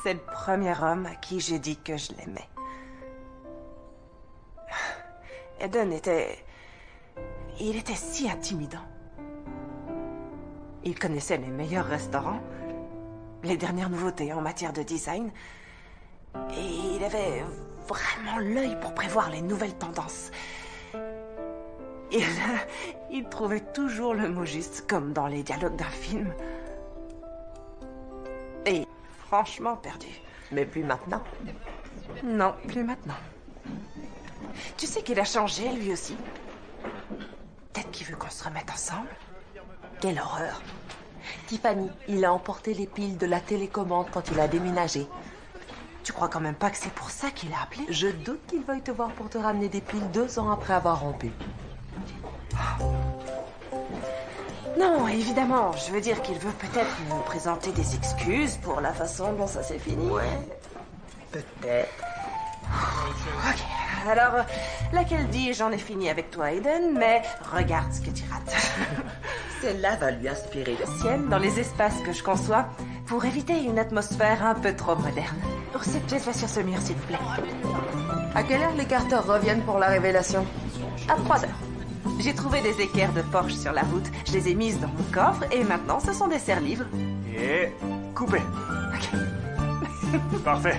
C'est le premier homme à qui j'ai dit que je l'aimais. Eden était... Il était si intimidant. Il connaissait les meilleurs restaurants, les dernières nouveautés en matière de design, et il avait vraiment l'œil pour prévoir les nouvelles tendances. Et là, il trouvait toujours le mot juste, comme dans les dialogues d'un film. Et franchement perdu. Mais puis maintenant? Non, plus maintenant. Tu sais qu'il a changé, lui aussi. Peut-être qu'il veut qu'on se remette ensemble. Quelle horreur. Tiffany, il a emporté les piles de la télécommande quand il a déménagé. Tu crois quand même pas que c'est pour ça qu'il a appelé? Je doute qu'il veuille te voir pour te ramener des piles 2 ans après avoir rompu. Non, évidemment. Je veux dire qu'il veut peut-être me présenter des excuses pour la façon dont ça s'est fini. Ouais, peut-être. Ok, alors, laquelle dit j'en ai fini avec toi, Eden, mais regarde ce que tu rates. Celle-là va lui inspirer le ciel. Sienne dans les espaces que je conçois pour éviter une atmosphère un peu trop moderne. Oh, cette pièce va sur ce mur, s'il vous plaît. À quelle heure les Carter reviennent pour la révélation? À 3 heures. J'ai trouvé des équerres de Porsche sur la route. Je les ai mises dans mon coffre et maintenant ce sont des serres-livres. Et coupé. Ok. Parfait.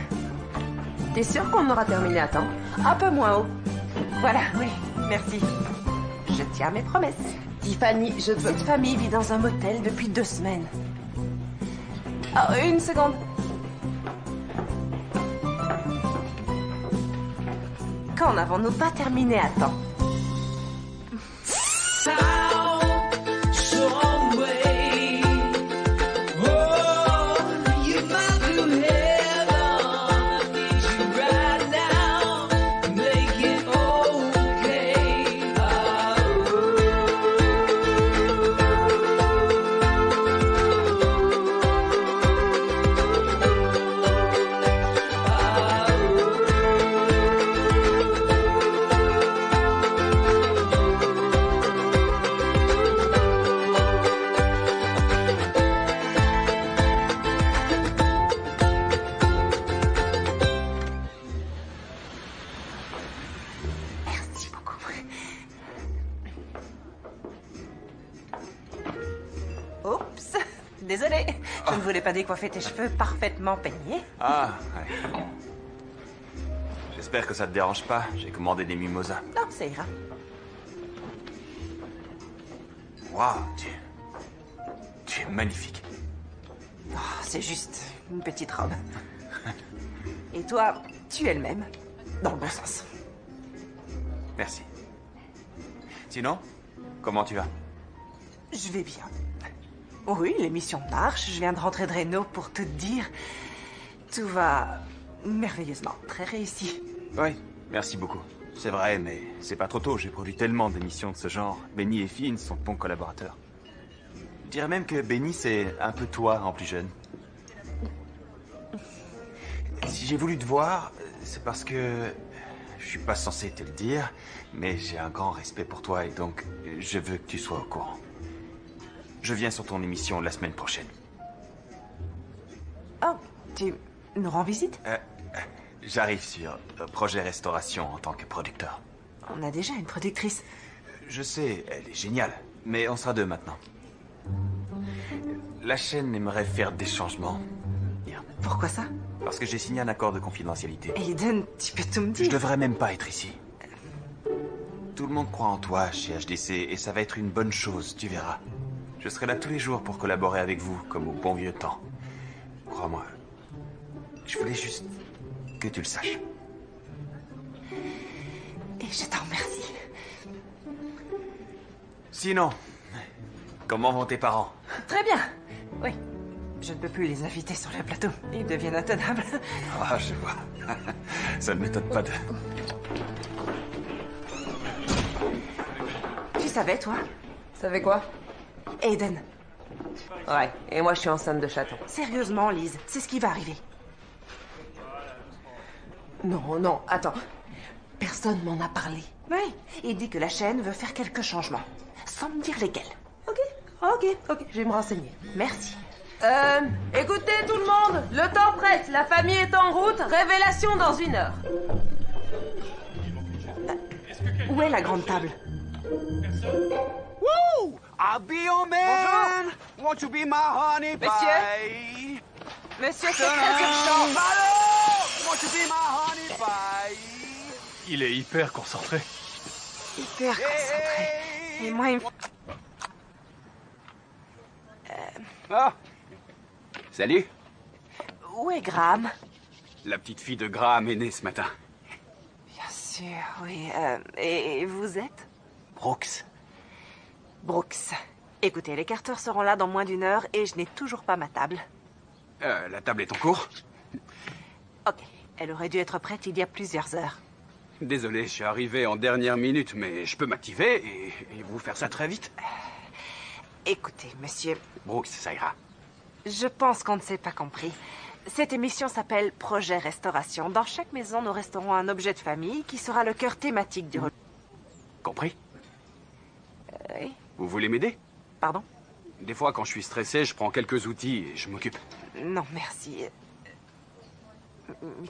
T'es sûr qu'on aura terminé à temps? Un peu moins haut. Voilà, oui, merci. Je tiens mes promesses. Tiffany, je veux... Cette famille vit dans un motel depuis 2 semaines. Oh, une seconde. Quand n'avons-nous pas terminé à temps? Oups, désolée. Je ne voulais pas décoiffer tes cheveux parfaitement peignés. Ah, ouais. J'espère que ça te dérange pas. J'ai commandé des mimosas. Non, ça ira. Waouh, tu es magnifique. Oh, c'est juste une petite robe. Et toi, tu es le même. Dans le bon sens. Merci. Sinon, comment tu vas? Je vais bien. Oui, l'émission marche. Je viens de rentrer de Reno pour te dire. Tout va merveilleusement. Très réussi. Oui, merci beaucoup. C'est vrai, mais c'est pas trop tôt. J'ai produit tellement d'émissions de ce genre. Benny et Finn sont de bons collaborateurs. Je dirais même que Benny, c'est un peu toi en plus jeune. Si j'ai voulu te voir, c'est parce que... Je suis pas censé te le dire, mais j'ai un grand respect pour toi et donc je veux que tu sois au courant. Je viens sur ton émission la semaine prochaine. Oh, tu nous rends visite? J'arrive sur Projet Restauration en tant que producteur. On a déjà une productrice. Je sais, elle est géniale, mais on sera 2 maintenant. La chaîne aimerait faire des changements. Pourquoi ça? Parce que j'ai signé un accord de confidentialité. Aiden, tu peux tout me dire. Je devrais même pas être ici. Tout le monde croit en toi chez HDC et ça va être une bonne chose, tu verras. Je serai là tous les jours pour collaborer avec vous, comme au bon vieux temps. Crois-moi. Je voulais juste que tu le saches. Et je t'en remercie. Sinon, comment vont tes parents? Très bien. Oui. Je ne peux plus les inviter sur le plateau. Ils deviennent intenables. Ah, je vois. Ça ne m'étonne pas de... Tu savais, toi? Savais quoi? Aiden. Ouais, et moi je suis enceinte de chaton. Sérieusement, Lise, c'est ce qui va arriver. Non, non, attends. Personne m'en a parlé. Oui, il dit que la chaîne veut faire quelques changements. Sans me dire lesquels. Ok, je vais me renseigner. Merci. Écoutez tout le monde, le temps presse, la famille est en route, révélation dans 1 heure. Où est la grande table? Woo! I'll be your man. Won't you be my honey pie? Monsieur, c'est très urgent. Hello! Won't you be my honey pie? Il est hyper concentré. Hyper concentré. Et moi, il me... Ah! Salut. Où est Graham? La petite fille de Graham est née ce matin. Bien sûr, oui. Et vous êtes? Brooks. Brooks. Écoutez, les Carter seront là dans moins d'1 heure et je n'ai toujours pas ma table. La table est en cours? Ok, elle aurait dû être prête il y a plusieurs heures. Désolé, je suis arrivé en dernière minute, mais je peux m'activer et vous faire ça très vite. Écoutez, monsieur, Brooks, ça ira. je pense qu'on ne s'est pas compris. Cette émission s'appelle Projet Restauration. Dans chaque maison, nous resterons un objet de famille qui sera le cœur thématique du... Compris? Oui, Vous voulez m'aider? pardon? Des fois, quand je suis stressé, je prends quelques outils et je m'occupe. Non, merci. Mais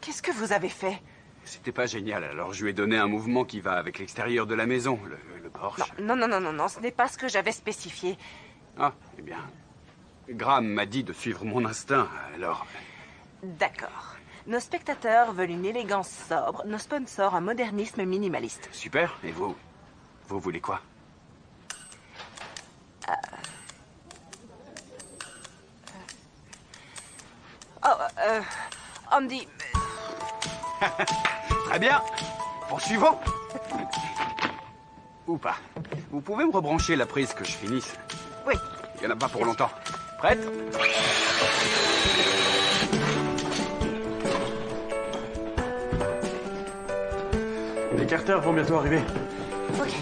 qu'est-ce que vous avez fait? C'était pas génial, alors je lui ai donné un mouvement qui va avec l'extérieur de la maison, le porche. Non, ce n'est pas ce que j'avais spécifié. Ah, eh bien... Graham m'a dit de suivre mon instinct, alors... D'accord. Nos spectateurs veulent une élégance sobre, nos sponsors un modernisme minimaliste. Super, et vous? Vous voulez quoi? Andy, Très bien. Poursuivons. Ou pas. Vous pouvez me rebrancher la prise que je finisse? oui, Il n'y en a pas pour longtemps. Prête? Les Carter vont bientôt arriver. ok,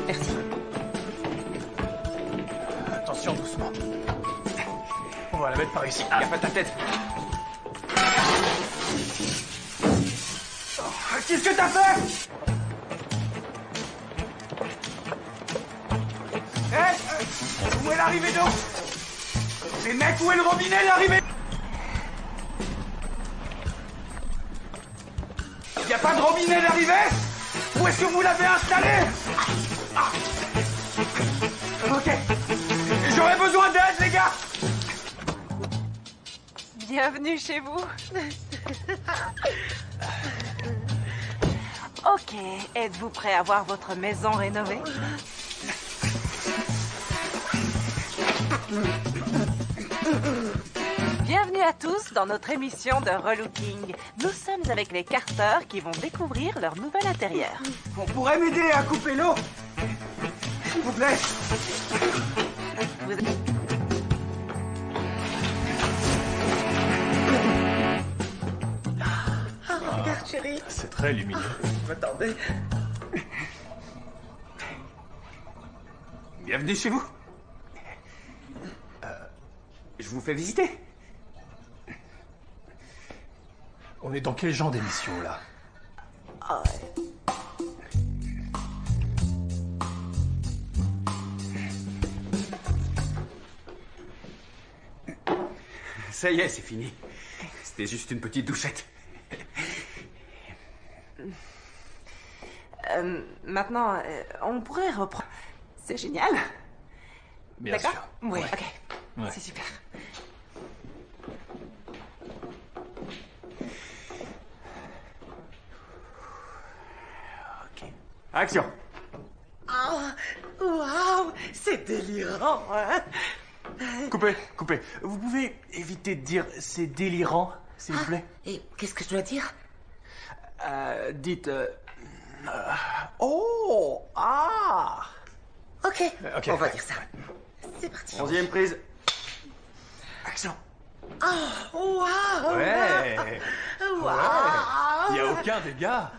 merci. Attention, doucement. On va la mettre par ici. Y a pas ta tête. Qu'est-ce que t'as fait? Où est l'arrivée d'eau? Les mecs, où est le robinet, l'arrivée? Y a pas de robinet d'arrivée? Où est-ce que vous l'avez installé? Ok. J'aurais besoin d'aide, les gars. Bienvenue chez vous. Ok, êtes-vous prêt à voir votre maison rénovée? Bienvenue à tous dans notre émission de relooking. Nous sommes avec les Carter qui vont découvrir leur nouvel intérieur. On pourrait m'aider à couper l'eau? S'il vous plaît. Vous... Regarde, chérie. C'est très lumineux. Attendez. Bienvenue chez vous. Je vous fais visiter. On est dans quel genre d'émission, là? Ça y est, c'est fini. C'était juste une petite douchette. Maintenant, on pourrait reprendre. C'est génial. Bien D'accord? sûr. Oui, Ouais. ok. Ouais. C'est super. Ok. Action. Ah, waouh, c'est délirant, hein? Coupez. Vous pouvez éviter de dire c'est délirant, s'il vous plaît? Et qu'est-ce que je dois dire? Dites... oh! Ah! Ok, Ok. on va dire ça. C'est parti. 11e prise. Action. Waouh! Ouais! Waouh! Il n'y a aucun dégât.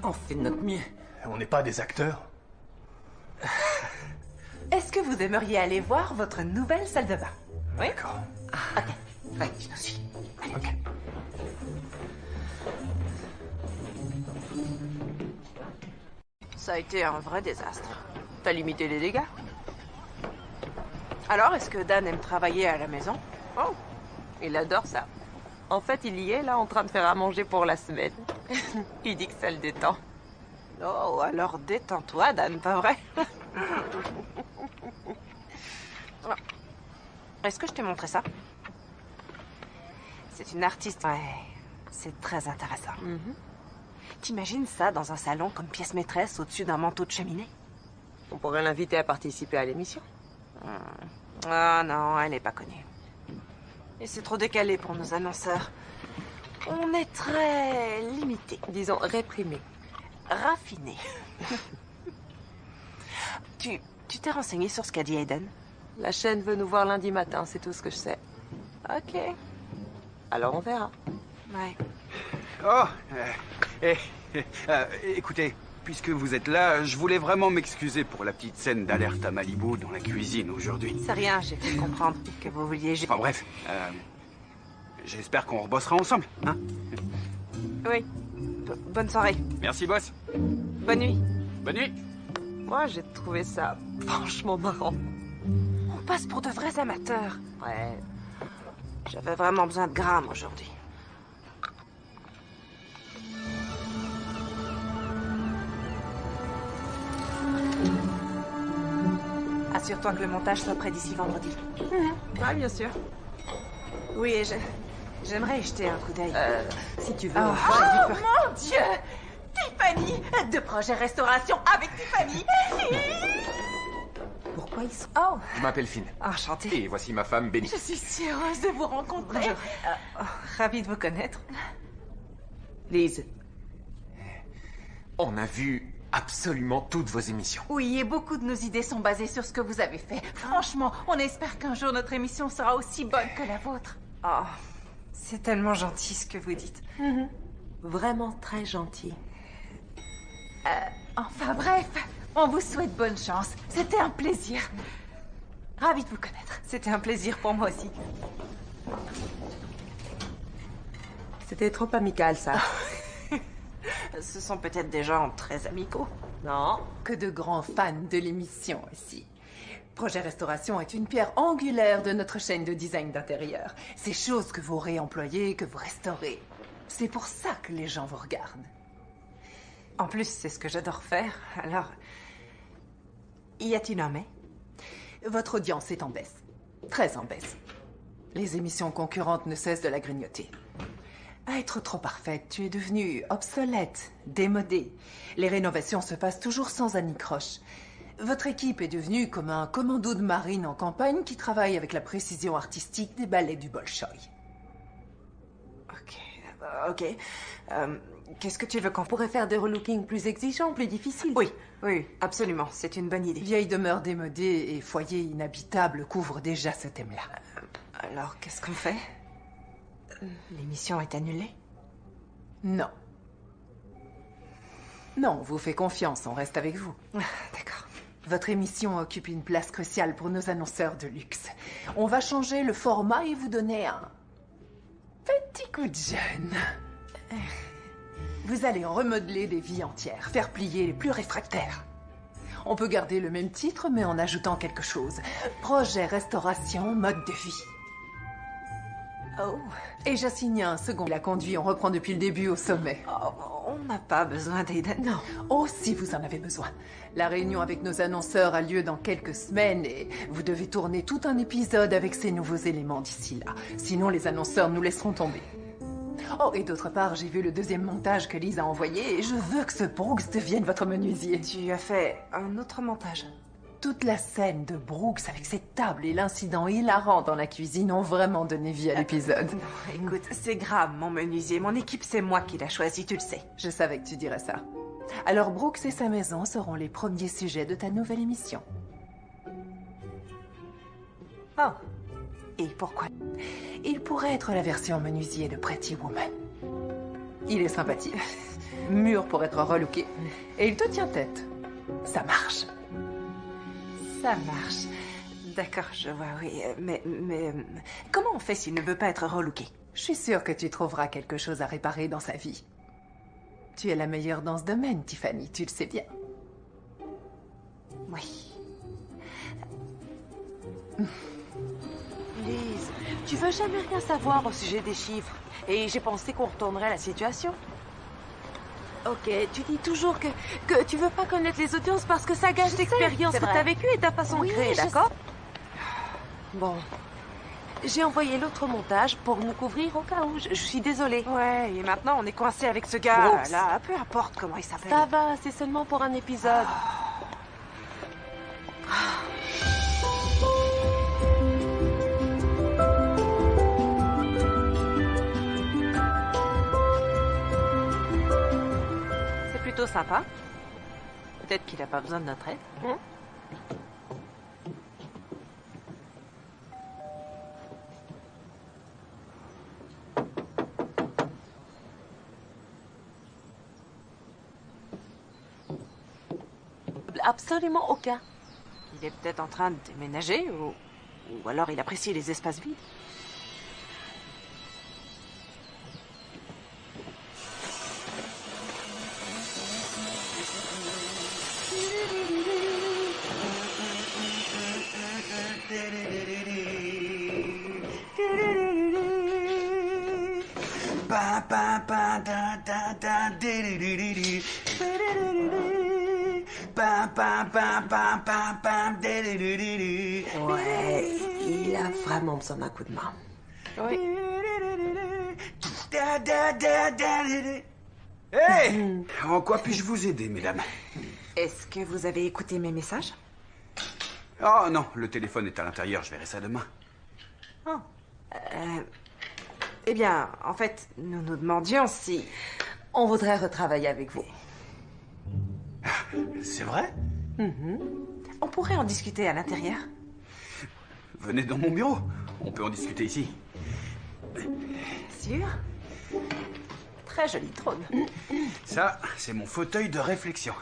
On fait de notre mieux. On n'est pas des acteurs. Est-ce que vous aimeriez aller voir votre nouvelle salle de bain? Oui? D'accord. Ouais, je nous suis. Ok. Ça a été un vrai désastre. T'as limité les dégâts? Alors, est-ce que Dan aime travailler à la maison? Oh, il adore ça. En fait, il y est là en train de faire à manger pour la semaine. Il dit que ça le détend. Oh, alors détends-toi, Dan, pas vrai? Est-ce que je t'ai montré ça? C'est une artiste. Ouais, c'est très intéressant. T'imagines ça dans un salon comme pièce maîtresse au-dessus d'un manteau de cheminée? On pourrait l'inviter à participer à l'émission. Ah non, elle est pas connue. Et c'est trop décalé pour nos annonceurs. On est très limité. Disons réprimé. Raffiné. Tu t'es renseigné sur ce qu'a dit Aiden? La chaîne veut nous voir lundi matin, c'est tout ce que je sais. Ok. Alors on verra. Ouais. Oh, écoutez, puisque vous êtes là, je voulais vraiment m'excuser pour la petite scène d'alerte à Malibu dans la cuisine aujourd'hui. C'est rien, j'ai fait comprendre que vous vouliez... Enfin bref, j'espère qu'on rebossera ensemble, hein? Oui. Bonne soirée. Merci, boss. Bonne nuit. Bonne nuit. Moi, j'ai trouvé ça franchement marrant. On passe pour de vrais amateurs. Ouais. J'avais vraiment besoin de grammes aujourd'hui. Assure-toi que le montage soit prêt d'ici vendredi. Ah, bien sûr. Oui, et j'aimerais y jeter un coup d'œil. Si tu veux. Oh, Mon Dieu! Tiffany! De projet restauration avec Tiffany! Pourquoi ils sont... Oh, Je m'appelle Finn. enchantée. Et voici ma femme, Benny. je suis si heureuse de vous rencontrer. Ravie de vous connaître. Lise. On a vu absolument toutes vos émissions. Oui, et beaucoup de nos idées sont basées sur ce que vous avez fait. Franchement, on espère qu'un jour notre émission sera aussi bonne que la vôtre. Oh, c'est tellement gentil ce que vous dites. Vraiment très gentil. Enfin bref, on vous souhaite bonne chance. C'était un plaisir. Ravie de vous connaître. C'était un plaisir pour moi aussi. C'était trop amical, ça. Ce sont peut-être des gens très amicaux. Non. Que de grands fans de l'émission aussi. Projet Restauration est une pierre angulaire de notre chaîne de design d'intérieur. Ces choses que vous réemployez, que vous restaurez. C'est pour ça que les gens vous regardent. En plus, c'est ce que j'adore faire. Alors, y a-t-il un mais? Votre audience est en baisse. Très en baisse. Les émissions concurrentes ne cessent de la grignoter. À être trop parfaite, tu es devenue obsolète, démodée. Les rénovations se passent toujours sans anicroche. Votre équipe est devenue comme un commando de marine en campagne qui travaille avec la précision artistique des ballets du Bolchoï. Ok. Qu'est-ce que tu veux qu'on... On pourrait faire des relookings plus exigeants, plus difficiles. Oui, absolument. C'est une bonne idée. Vieille demeure démodée et foyer inhabitable couvrent déjà ce thème-là. Alors, qu'est-ce qu'on fait? L'émission est annulée? Non. Non, on vous fait confiance, on reste avec vous. D'accord. Votre émission occupe une place cruciale pour nos annonceurs de luxe. On va changer le format et vous donner un petit coup de jeune. Vous allez en remodeler des vies entières, faire plier les plus réfractaires. On peut garder le même titre, mais en ajoutant quelque chose. Projet Restauration, mode de vie. Oh, Et j'assigne un second. La conduit, on reprend depuis le début au sommet. on n'a pas besoin d'Aiden. Non. Oh, si vous en avez besoin. La réunion avec nos annonceurs a lieu dans quelques semaines et vous devez tourner tout un épisode avec ces nouveaux éléments d'ici là. Sinon, les annonceurs nous laisseront tomber. Oh, et d'autre part, j'ai vu le deuxième montage que Lise a envoyé et je veux que ce Brooks devienne votre menuisier. Tu as fait un autre montage. Toute la scène de Brooks avec cette table et l'incident hilarant dans la cuisine ont vraiment donné vie à l'épisode. Écoute, c'est grave, mon menuisier. Mon équipe, c'est moi qui l'a choisi, tu le sais. Je savais que tu dirais ça. Alors Brooks et sa maison seront les premiers sujets de ta nouvelle émission. Oh. Et pourquoi? Il pourrait être la version menuisier de Pretty Woman. Il est sympathique, mûr pour être relooké, et il te tient tête. Ça marche. Ça marche. D'accord, je vois, oui. Mais comment on fait s'il ne veut pas être relooké? Je suis sûre que tu trouveras quelque chose à réparer dans sa vie. Tu es la meilleure dans ce domaine, Tiffany, tu le sais bien. Oui. Lise, tu veux jamais rien savoir au sujet des chiffres. Et j'ai pensé qu'on retournerait la situation. Ok, tu dis toujours que tu veux pas connaître les audiences parce que ça gâche l'expérience que t'as vécue et ta façon de créer, d'accord? Bon. J'ai envoyé l'autre montage pour nous couvrir au cas où. Je suis désolée. Ouais, et maintenant on est coincé avec ce gars Brooks. là, peu importe comment il s'appelle. Ça va, c'est seulement pour un épisode. C'est plutôt sympa. Peut-être qu'il n'a pas besoin de notre aide. Absolument aucun. Il est peut-être en train de déménager ou alors il apprécie les espaces vides. Ouais, il a vraiment besoin d'un coup de main. Oui. Hey! En quoi puis-je vous aider, mesdames? Est-ce que vous avez écouté mes messages? Oh non, le téléphone est à l'intérieur, je verrai ça demain. Eh bien, en fait, nous nous demandions si... On voudrait retravailler avec vous. C'est vrai? On pourrait en discuter à l'intérieur. Venez dans mon bureau, on peut en discuter ici. Sûr? Très joli trône. Ça, c'est mon fauteuil de réflexion.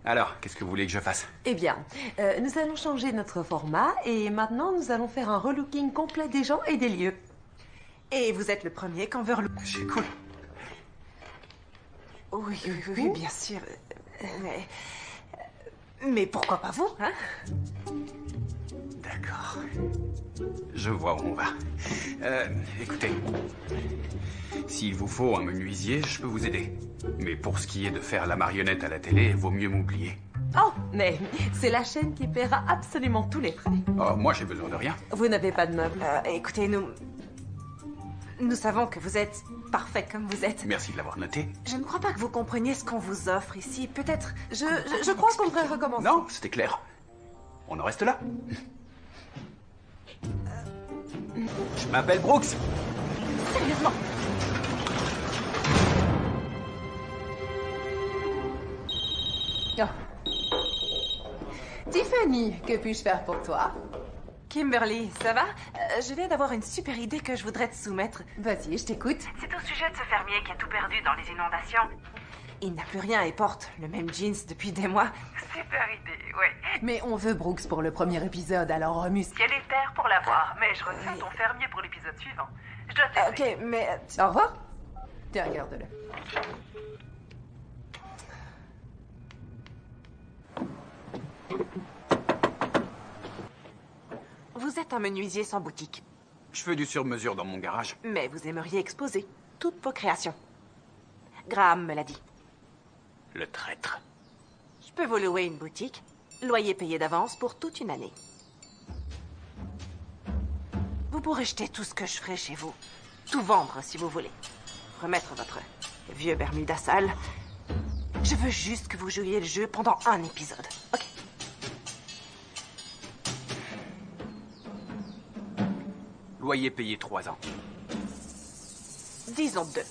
Alors, qu'est-ce que vous voulez que je fasse? Eh bien, nous allons changer notre format et maintenant nous allons faire un relooking complet des gens et des lieux. Et vous êtes le premier qu'on veut relooker. C'est cool. Oui, bien sûr. Mais pourquoi pas vous, hein? D'accord. Je vois où on va. Écoutez, s'il vous faut un menuisier, je peux vous aider. Mais pour ce qui est de faire la marionnette à la télé, vaut mieux m'oublier. Oh, mais c'est la chaîne qui paiera absolument tous les frais. Oh, moi j'ai besoin de rien. Vous n'avez pas de meubles. Écoutez, nous savons que vous êtes parfait comme vous êtes. Merci de l'avoir noté. Je ne crois pas que vous compreniez ce qu'on vous offre ici. Peut-être... Je crois qu'on devrait recommencer. Non, c'était clair. On en reste là. Je m'appelle Brooks. Sérieusement. Tiffany, que puis-je faire pour toi? Kimberly, ça va? Je viens d'avoir une super idée que je voudrais te soumettre. Vas-y, je t'écoute. C'est au sujet de ce fermier qui a tout perdu dans les inondations. Il n'a plus rien et porte le même jeans depuis des mois. Super idée, ouais. Mais on veut Brooks pour le premier épisode, alors remue. Quel est terre pour l'avoir, mais je retiens ton fermier pour l'épisode suivant. Je dois te laisser. Ok, mais... Au revoir. Tiens, regarde-le. Vous êtes un menuisier sans boutique, Je fais du sur-mesure dans mon garage. mais vous aimeriez exposer toutes vos créations. Graham me l'a dit. Le traître. Je peux vous louer une boutique, loyer payé d'avance pour toute une année. Vous pourrez jeter tout ce que je ferai chez vous. Tout vendre si vous voulez. Remettre votre vieux Bermuda sale. Je veux juste que vous jouiez le jeu pendant un épisode, ok? Loyer payé 3 ans. Disons 2.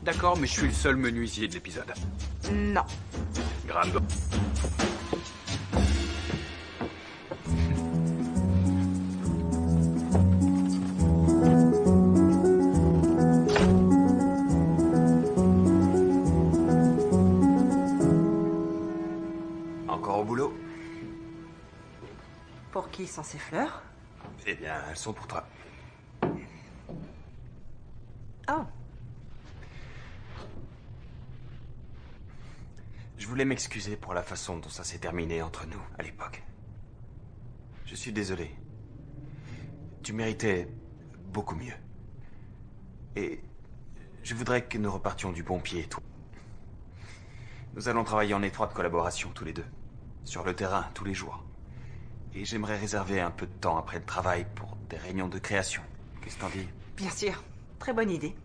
D'accord, mais je suis le seul menuisier de l'épisode. Non. Graham. Encore au boulot? Pour qui sont ces fleurs? Eh bien, elles sont pour toi. Oh. Je voulais m'excuser pour la façon dont ça s'est terminé entre nous à l'époque. Je suis désolé. Tu méritais beaucoup mieux. Et je voudrais que nous repartions du bon pied, toi. Nous allons travailler en étroite collaboration tous les deux. Sur le terrain, tous les jours. Et j'aimerais réserver un peu de temps après le travail pour des réunions de création. Qu'est-ce que t'en dis? Bien sûr, très bonne idée.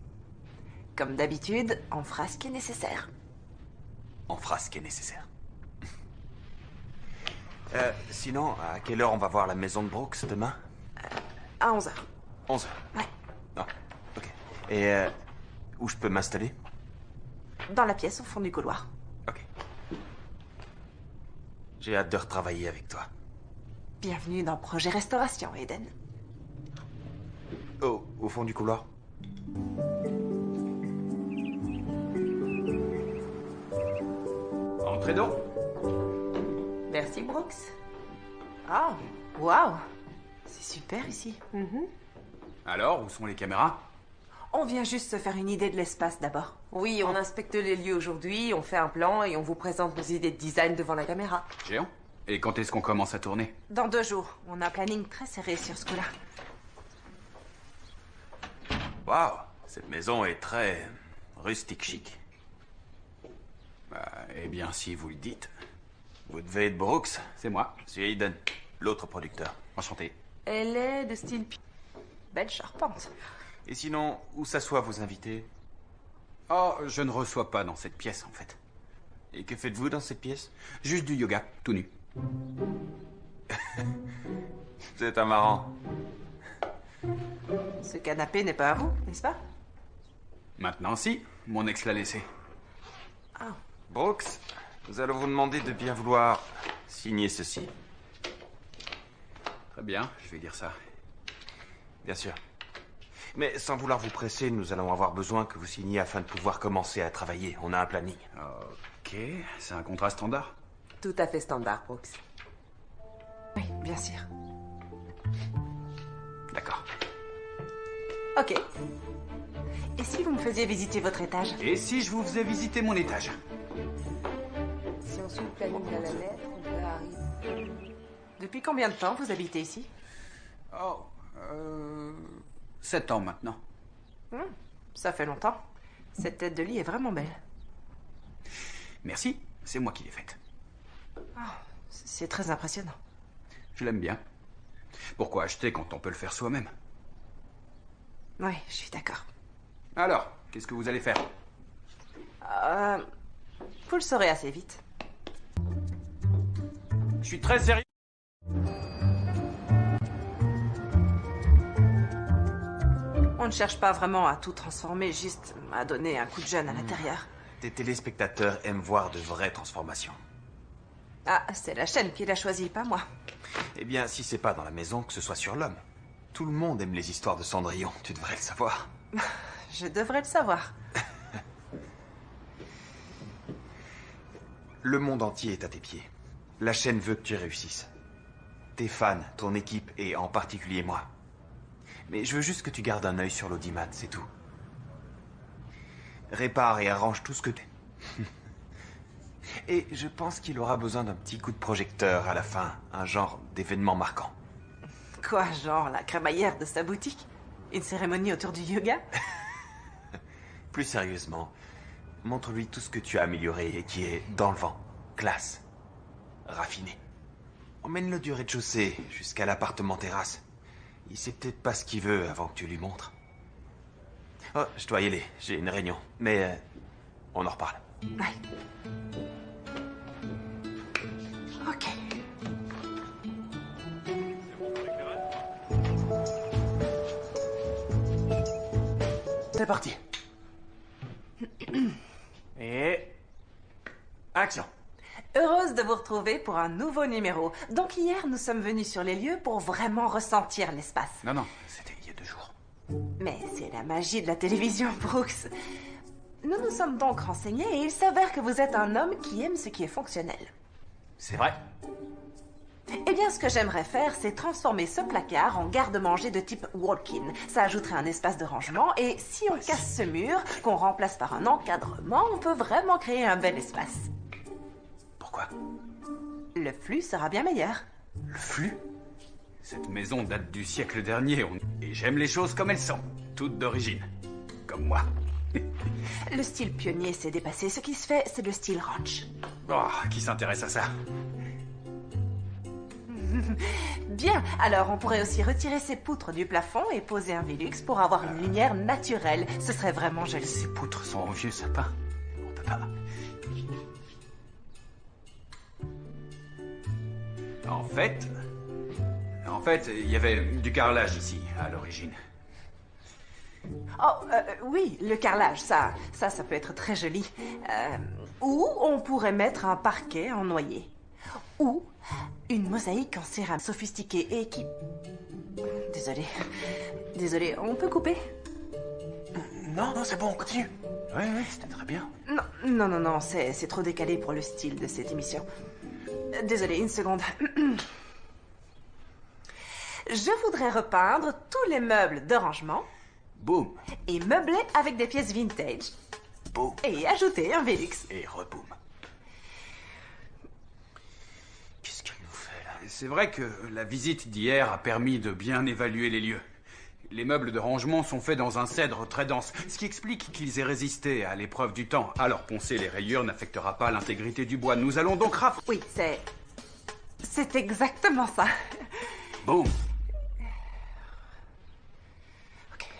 Comme d'habitude, on fera ce qui est nécessaire. On fera ce qui est nécessaire. Sinon, à quelle heure on va voir la maison de Brooks demain? À 11h. 11h. Ouais. Ah, ok. Et où je peux m'installer? Dans la pièce au fond du couloir. Ok. J'ai hâte de retravailler avec toi. Bienvenue dans Projet Restauration, Eden. Oh, au fond du couloir? Entrez donc. Merci, Brooks. Ah, waouh. C'est super ici. Alors, où sont les caméras? On vient juste se faire une idée de l'espace d'abord. Oui, on inspecte les lieux aujourd'hui, on fait un plan et on vous présente nos idées de design devant la caméra. Géant. Et quand est-ce qu'on commence à tourner? Dans 2 jours. On a un planning très serré sur ce coup-là. Waouh, cette maison est très rustique chic. Eh bien, si vous le dites. Vous devez être Brooks. C'est moi. Je suis Aiden, l'autre producteur. Enchanté. Elle est de style... Belle charpente. Et sinon, où s'assoient vos invités? Oh, je ne reçois pas dans cette pièce, en fait. Et que faites-vous dans cette pièce? Juste du yoga, tout nu. C'est un marrant. Ce canapé n'est pas à vous, n'est-ce pas? Maintenant, si. Mon ex l'a laissé. Brooks, nous allons vous demander de bien vouloir signer ceci. Très bien, je vais dire ça. Bien sûr. Mais sans vouloir vous presser, nous allons avoir besoin que vous signiez afin de pouvoir commencer à travailler. On a un planning. Ok, c'est un contrat standard? Tout à fait standard, Brooks. Oui, bien sûr. D'accord. Ok. Et si vous me faisiez visiter votre étage? Et si je vous faisais visiter mon étage? Si on suit le planning à la lettre, on peut arriver... Depuis combien de temps vous habitez ici? Oh, 7 ans maintenant. Ça fait longtemps. Cette tête de lit est vraiment belle. Merci, c'est moi qui l'ai faite. C'est très impressionnant. Je l'aime bien. Pourquoi acheter quand on peut le faire soi-même? Oui, je suis d'accord. Alors, qu'est-ce que vous allez faire? Vous le saurez assez vite. Je suis très sérieux. On ne cherche pas vraiment à tout transformer, juste à donner un coup de jeune à l'intérieur. Tes téléspectateurs aiment voir de vraies transformations. Ah, c'est la chaîne qui l'a choisi, pas moi. Eh bien, si c'est pas dans la maison, que ce soit sur l'homme. Tout le monde aime les histoires de Cendrillon, tu devrais le savoir. Je devrais le savoir. Le monde entier est à tes pieds. La chaîne veut que tu réussisses. Tes fans, ton équipe et en particulier moi. Mais je veux juste que tu gardes un œil sur l'audimat, c'est tout. Répare et arrange tout ce que t'es. Et je pense qu'il aura besoin d'un petit coup de projecteur à la fin, un genre d'événement marquant. Quoi, genre la crémaillère de sa boutique? Une cérémonie autour du yoga? Plus sérieusement, montre-lui tout ce que tu as amélioré et qui est dans le vent, classe, raffiné. Emmène-le du rez-de-chaussée jusqu'à l'appartement terrasse. Il sait peut-être pas ce qu'il veut avant que tu lui montres. Oh, je dois y aller, j'ai une réunion. Mais on en reparle. Ouais. Ok. C'est parti. Et... action. Heureuse de vous retrouver pour un nouveau numéro. Donc hier, nous sommes venus sur les lieux pour vraiment ressentir l'espace. Non, c'était il y a 2 jours. Mais c'est la magie de la télévision, Brooks. Nous nous sommes donc renseignés et il s'avère que vous êtes un homme qui aime ce qui est fonctionnel. C'est vrai. Eh bien, ce que j'aimerais faire, c'est transformer ce placard en garde-manger de type walk-in. Ça ajouterait un espace de rangement et si on casse ce mur, qu'on remplace par un encadrement, on peut vraiment créer un bel espace. Pourquoi? Le flux sera bien meilleur. Le flux? Cette maison date du siècle dernier, et j'aime les choses comme elles sont, toutes d'origine. Comme moi. Le style pionnier s'est dépassé. Ce qui se fait, c'est le style ranch. Oh, qui s'intéresse à ça? Bien, alors on pourrait aussi retirer ces poutres du plafond et poser un Velux pour avoir une lumière naturelle. Ce serait vraiment joli. Ces poutres sont au vieux sapin. On peut pas. En fait, il y avait du carrelage ici, à l'origine. Oh, oui, le carrelage, ça peut être très joli. Ou on pourrait mettre un parquet en noyer. Ou une mosaïque en céramique sophistiquée et qui... Désolé, on peut couper? Non, c'est bon, continue. Ouais, c'était très bien. Non, c'est trop décalé pour le style de cette émission. Désolé, une seconde. Je voudrais repeindre tous les meubles de rangement. Boum. Et meubler avec des pièces vintage. Boum. Et ajouter un Velux. Et reboum. Qu'est-ce qu'elle nous fait, là? C'est vrai que la visite d'hier a permis de bien évaluer les lieux. Les meubles de rangement sont faits dans un cèdre très dense, ce qui explique qu'ils aient résisté à l'épreuve du temps. Alors poncer les rayures n'affectera pas l'intégrité du bois. Nous allons donc Oui, c'est exactement ça. Boum.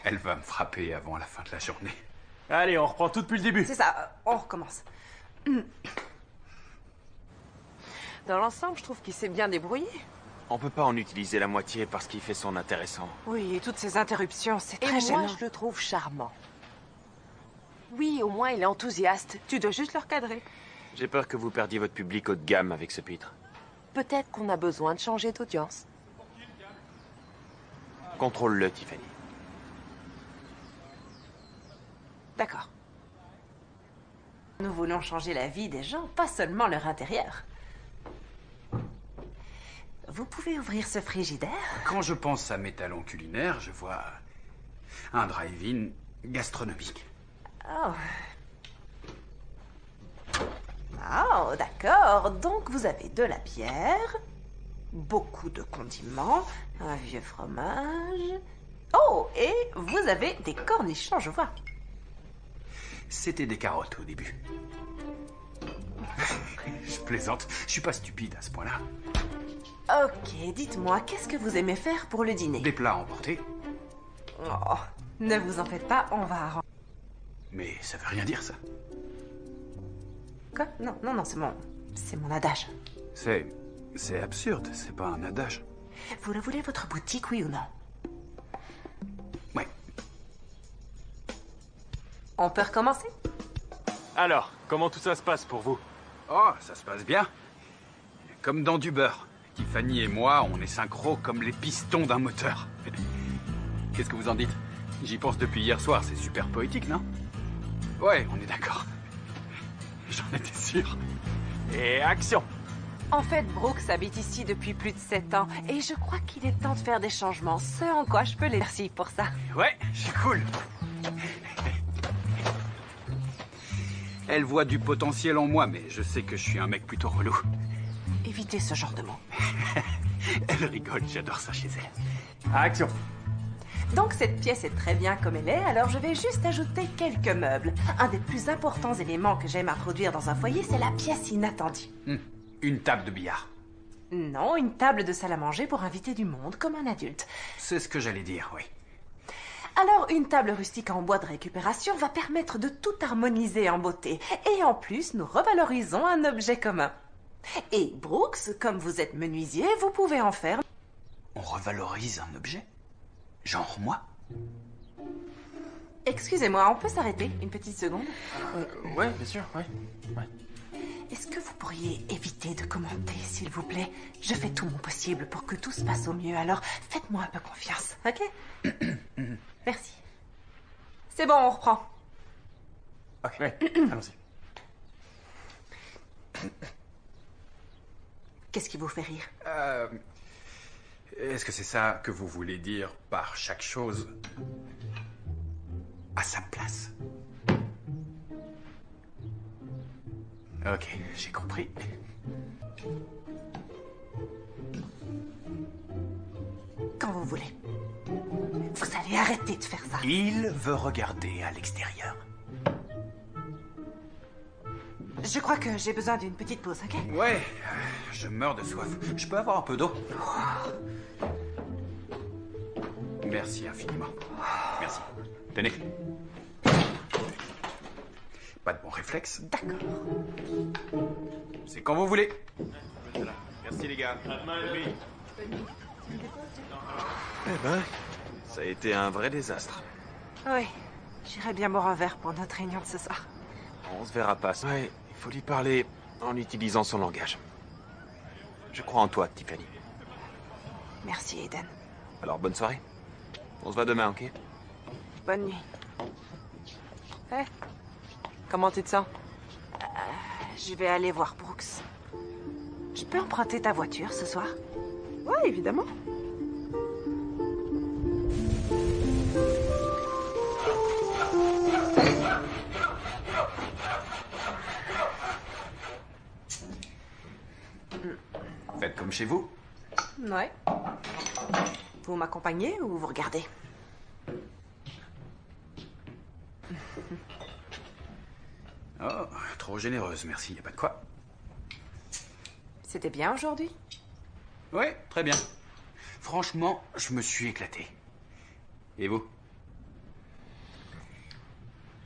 Elle va me frapper avant la fin de la journée. Allez, on reprend tout depuis le début. C'est ça, on recommence. Dans l'ensemble, je trouve qu'il s'est bien débrouillé. On peut pas en utiliser la moitié parce qu'il fait son intéressant. Oui, et toutes ces interruptions, c'est Et très moi, gênant. je le trouve charmant. Oui, au moins, il est enthousiaste. Tu dois juste le recadrer. J'ai peur que vous perdiez votre public haut de gamme avec ce pitre. Peut-être qu'on a besoin de changer d'audience. Contrôle-le, Tiffany. D'accord. Nous voulons changer la vie des gens, pas seulement leur intérieur. Vous pouvez ouvrir ce frigidaire? Quand je pense à mes talents culinaires, je vois un drive-in gastronomique. Oh. Oh, d'accord. Donc vous avez de la bière, beaucoup de condiments, un vieux fromage. Oh, et vous avez des cornichons, je vois. C'était des carottes au début. Je plaisante, je suis pas stupide à ce point-là. Ok, dites-moi, qu'est-ce que vous aimez faire pour le dîner? Des plats emportés, Oh, ne vous en faites pas, on va arranger. mais ça veut rien dire ça. Quoi? Non, c'est mon adage. C'est absurde, c'est pas un adage. Vous le voulez, votre boutique, oui ou non? Ouais. On peut recommencer? Alors, comment tout ça se passe pour vous? Oh, ça se passe bien. Comme dans du beurre. Tiffany et moi, on est synchro comme les pistons d'un moteur. Qu'est-ce que vous en dites? J'y pense depuis hier soir, c'est super poétique, non? Ouais, on est d'accord. J'en étais sûr. Et action! En fait, Brooks habite ici depuis plus de 7 ans et je crois qu'il est temps de faire des changements. Ce en quoi je peux les remercier pour ça. Ouais, c'est cool. Elle voit du potentiel en moi, mais je sais que je suis un mec plutôt relou. Évitez ce genre de mots. Elle rigole, j'adore ça chez elle. Action! Donc cette pièce est très bien comme elle est, alors je vais juste ajouter quelques meubles. Un des plus importants éléments que j'aime introduire dans un foyer, c'est la pièce inattendue. Une table de billard. Non, une table de salle à manger pour inviter du monde, comme un adulte. C'est ce que j'allais dire, oui. Alors, une table rustique en bois de récupération va permettre de tout harmoniser en beauté. Et en plus, nous revalorisons un objet commun. Et Brooks, comme vous êtes menuisier, vous pouvez en faire... On revalorise un objet? Genre moi? Excusez-moi, on peut s'arrêter une petite seconde? Ouais, bien sûr, ouais. Est-ce que vous pourriez éviter de commenter, s'il vous plaît? Je fais tout mon possible pour que tout se passe au mieux, alors faites-moi un peu confiance, ok? Merci. C'est bon, on reprend. Ok, ouais, allons-y. Qu'est-ce qui vous fait rire? Est-ce que c'est ça que vous voulez dire par chaque chose à sa place? Ok, j'ai compris. quand vous voulez. Vous allez arrêter de faire ça. Il veut regarder à l'extérieur. Je crois que j'ai besoin d'une petite pause, ok? Ouais, je meurs de soif. Je peux avoir un peu d'eau? Merci infiniment. Merci. Tenez. Pas de bon réflexe. D'accord. C'est quand vous voulez. Merci les gars. Eh ben, ça a été un vrai désastre. Oui, j'irai bien boire un verre pour notre réunion de ce soir. On se verra pas. Ouais, il faut lui parler en utilisant son langage. Je crois en toi, Tiffany. Merci, Eden. Alors, bonne soirée. On se voit demain, ok? Bonne nuit. Hé, comment tu te sens? Je vais aller voir Brooks. Je peux emprunter ta voiture ce soir? Ouais, évidemment. Faites comme chez vous. Ouais. Vous m'accompagnez ou vous regardez? Oh, trop généreuse, merci, y a pas de quoi. C'était bien aujourd'hui? Ouais, très bien. Franchement, je me suis éclaté. Et vous?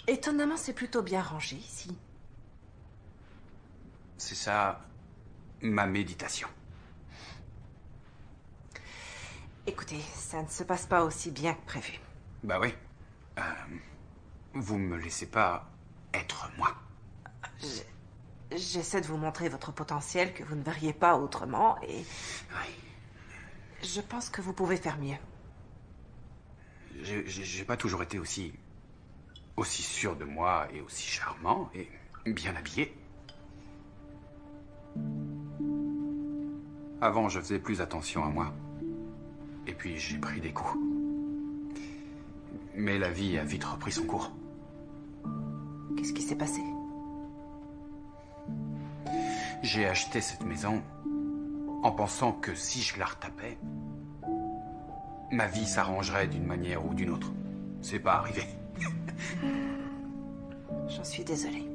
Étonnamment, c'est plutôt bien rangé ici. C'est ça, ma méditation. Écoutez, ça ne se passe pas aussi bien que prévu. Bah oui. Vous me laissez pas être moi. J'essaie de vous montrer votre potentiel que vous ne verriez pas autrement et Oui. je pense que vous pouvez faire mieux. J'ai pas toujours été aussi sûr de moi et aussi charmant et bien habillé. Avant, je faisais plus attention à moi. Et puis, j'ai pris des coups. Mais la vie a vite repris son cours. Qu'est-ce qui s'est passé? J'ai acheté cette maison en pensant que si je la retapais, ma vie s'arrangerait d'une manière ou d'une autre. C'est pas arrivé. J'en suis désolée.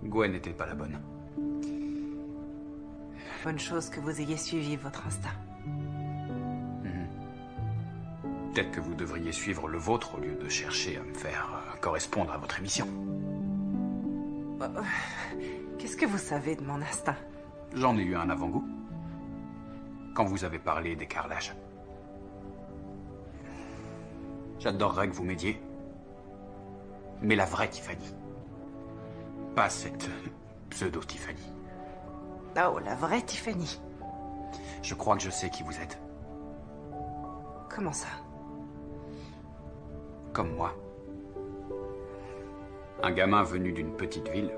Gwen n'était pas la bonne. Bonne chose que vous ayez suivi votre instinct. Peut-être que vous devriez suivre le vôtre au lieu de chercher à me faire correspondre à votre émission. Qu'est-ce que vous savez de mon instinct? J'en ai eu un avant-goût. Quand vous avez parlé des carrelages. J'adorerais que vous m'aidiez. Mais la vraie Tiffany. Pas cette pseudo-Tiffany. Oh, la vraie Tiffany. Je crois que je sais qui vous êtes. Comment ça? Comme moi. Un gamin venu d'une petite ville,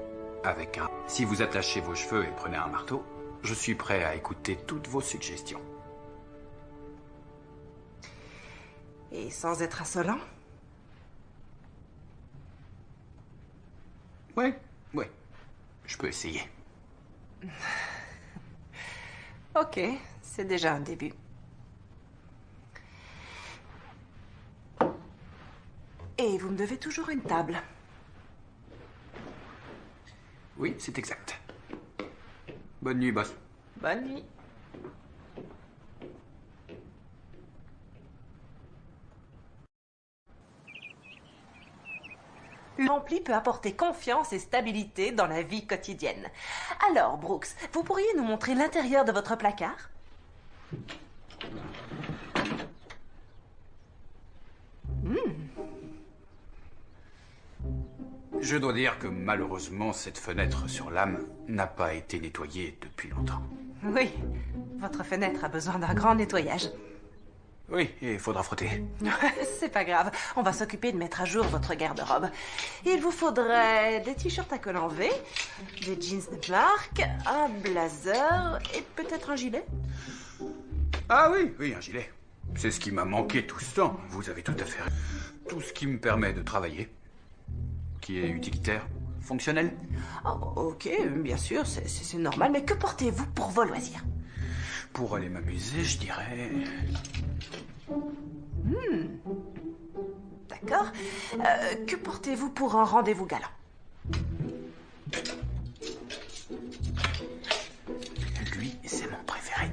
avec un... Si vous attachez vos cheveux et prenez un marteau, je suis prêt à écouter toutes vos suggestions. Et sans être insolent? Ouais. Je peux essayer. Ok, c'est déjà un début. Et vous me devez toujours une table. Oui, c'est exact. Bonne nuit, boss. Bonne nuit. L'ampli peut apporter confiance et stabilité dans la vie quotidienne. Alors, Brooks, vous pourriez nous montrer l'intérieur de votre placard? Je dois dire que malheureusement, cette fenêtre sur l'âme n'a pas été nettoyée depuis longtemps. Oui, votre fenêtre a besoin d'un grand nettoyage. Oui, et il faudra frotter. C'est pas grave, on va s'occuper de mettre à jour votre garde-robe. Il vous faudrait des t-shirts à col en V, des jeans de marque, un blazer et peut-être un gilet. Ah oui, un gilet. C'est ce qui m'a manqué tout ce temps. Vous avez tout à fait raison. Tout ce qui me permet de travailler, qui est utilitaire, fonctionnel. Oh, ok, bien sûr, c'est normal, mais que portez-vous pour vos loisirs? Pour aller m'amuser, je dirais... D'accord. Que portez-vous pour un rendez-vous galant? Lui, c'est mon préféré.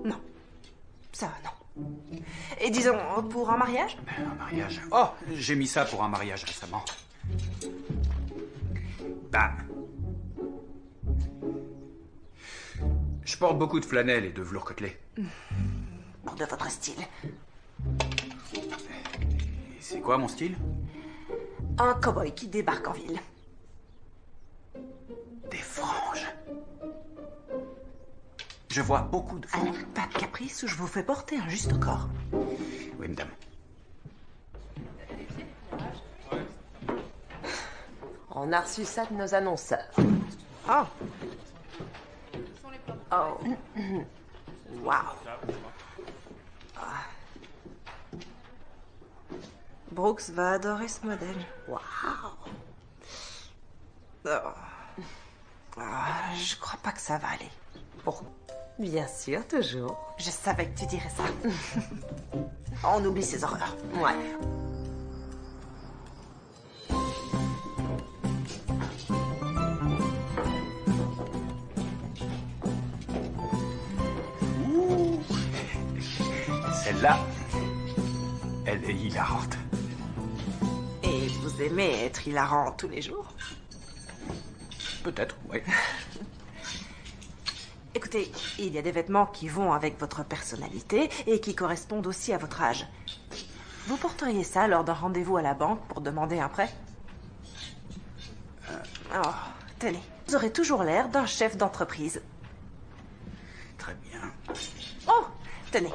Non. Ça, non. Et disons, pour un mariage? Un mariage... Oh, j'ai mis ça pour un mariage récemment. Bam. Je porte beaucoup de flanelle et de velours côtelé. De votre style. Et c'est quoi mon style? Un cow-boy qui débarque en ville. Des franges. Je vois beaucoup de franges. Alors, pas de caprice ou je vous fais porter un juste au corps. Oui, madame. On a reçu ça de nos annonceurs. Oh. Oh. Waouh. Ah. Brooks va adorer ce modèle. Waouh. Oh. Ah, je crois pas que ça va aller. Bon, bien sûr, toujours. Je savais que tu dirais ça. On oublie ces horreurs. Ouais. Celle-là, elle est hilarante. Et vous aimez être hilarant tous les jours? Peut-être, oui. Écoutez, il y a des vêtements qui vont avec votre personnalité et qui correspondent aussi à votre âge. Vous porteriez ça lors d'un rendez-vous à la banque pour demander un prêt? Oh, tenez. Vous aurez toujours l'air d'un chef d'entreprise. Très bien. Oh, tenez.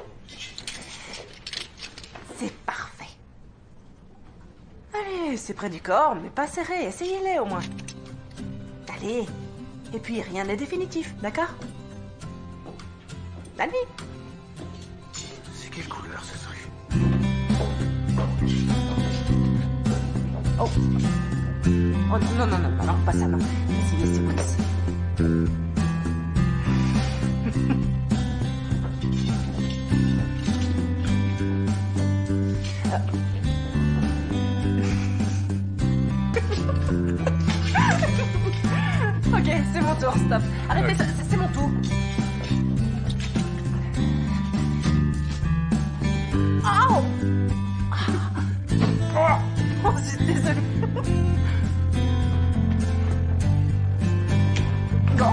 C'est parfait. Allez, c'est près du corps, mais pas serré. Essayez-les au moins. Allez. Et puis, rien n'est définitif, d'accord? La nuit. C'est quelle couleur ce truc? Oh. Oh non, non, non, non, pas ça, non. Essayez ces boots. Ok, c'est mon tour, stop. Arrêtez, c'est mon tour. Oh, oh, je suis désolée. Go.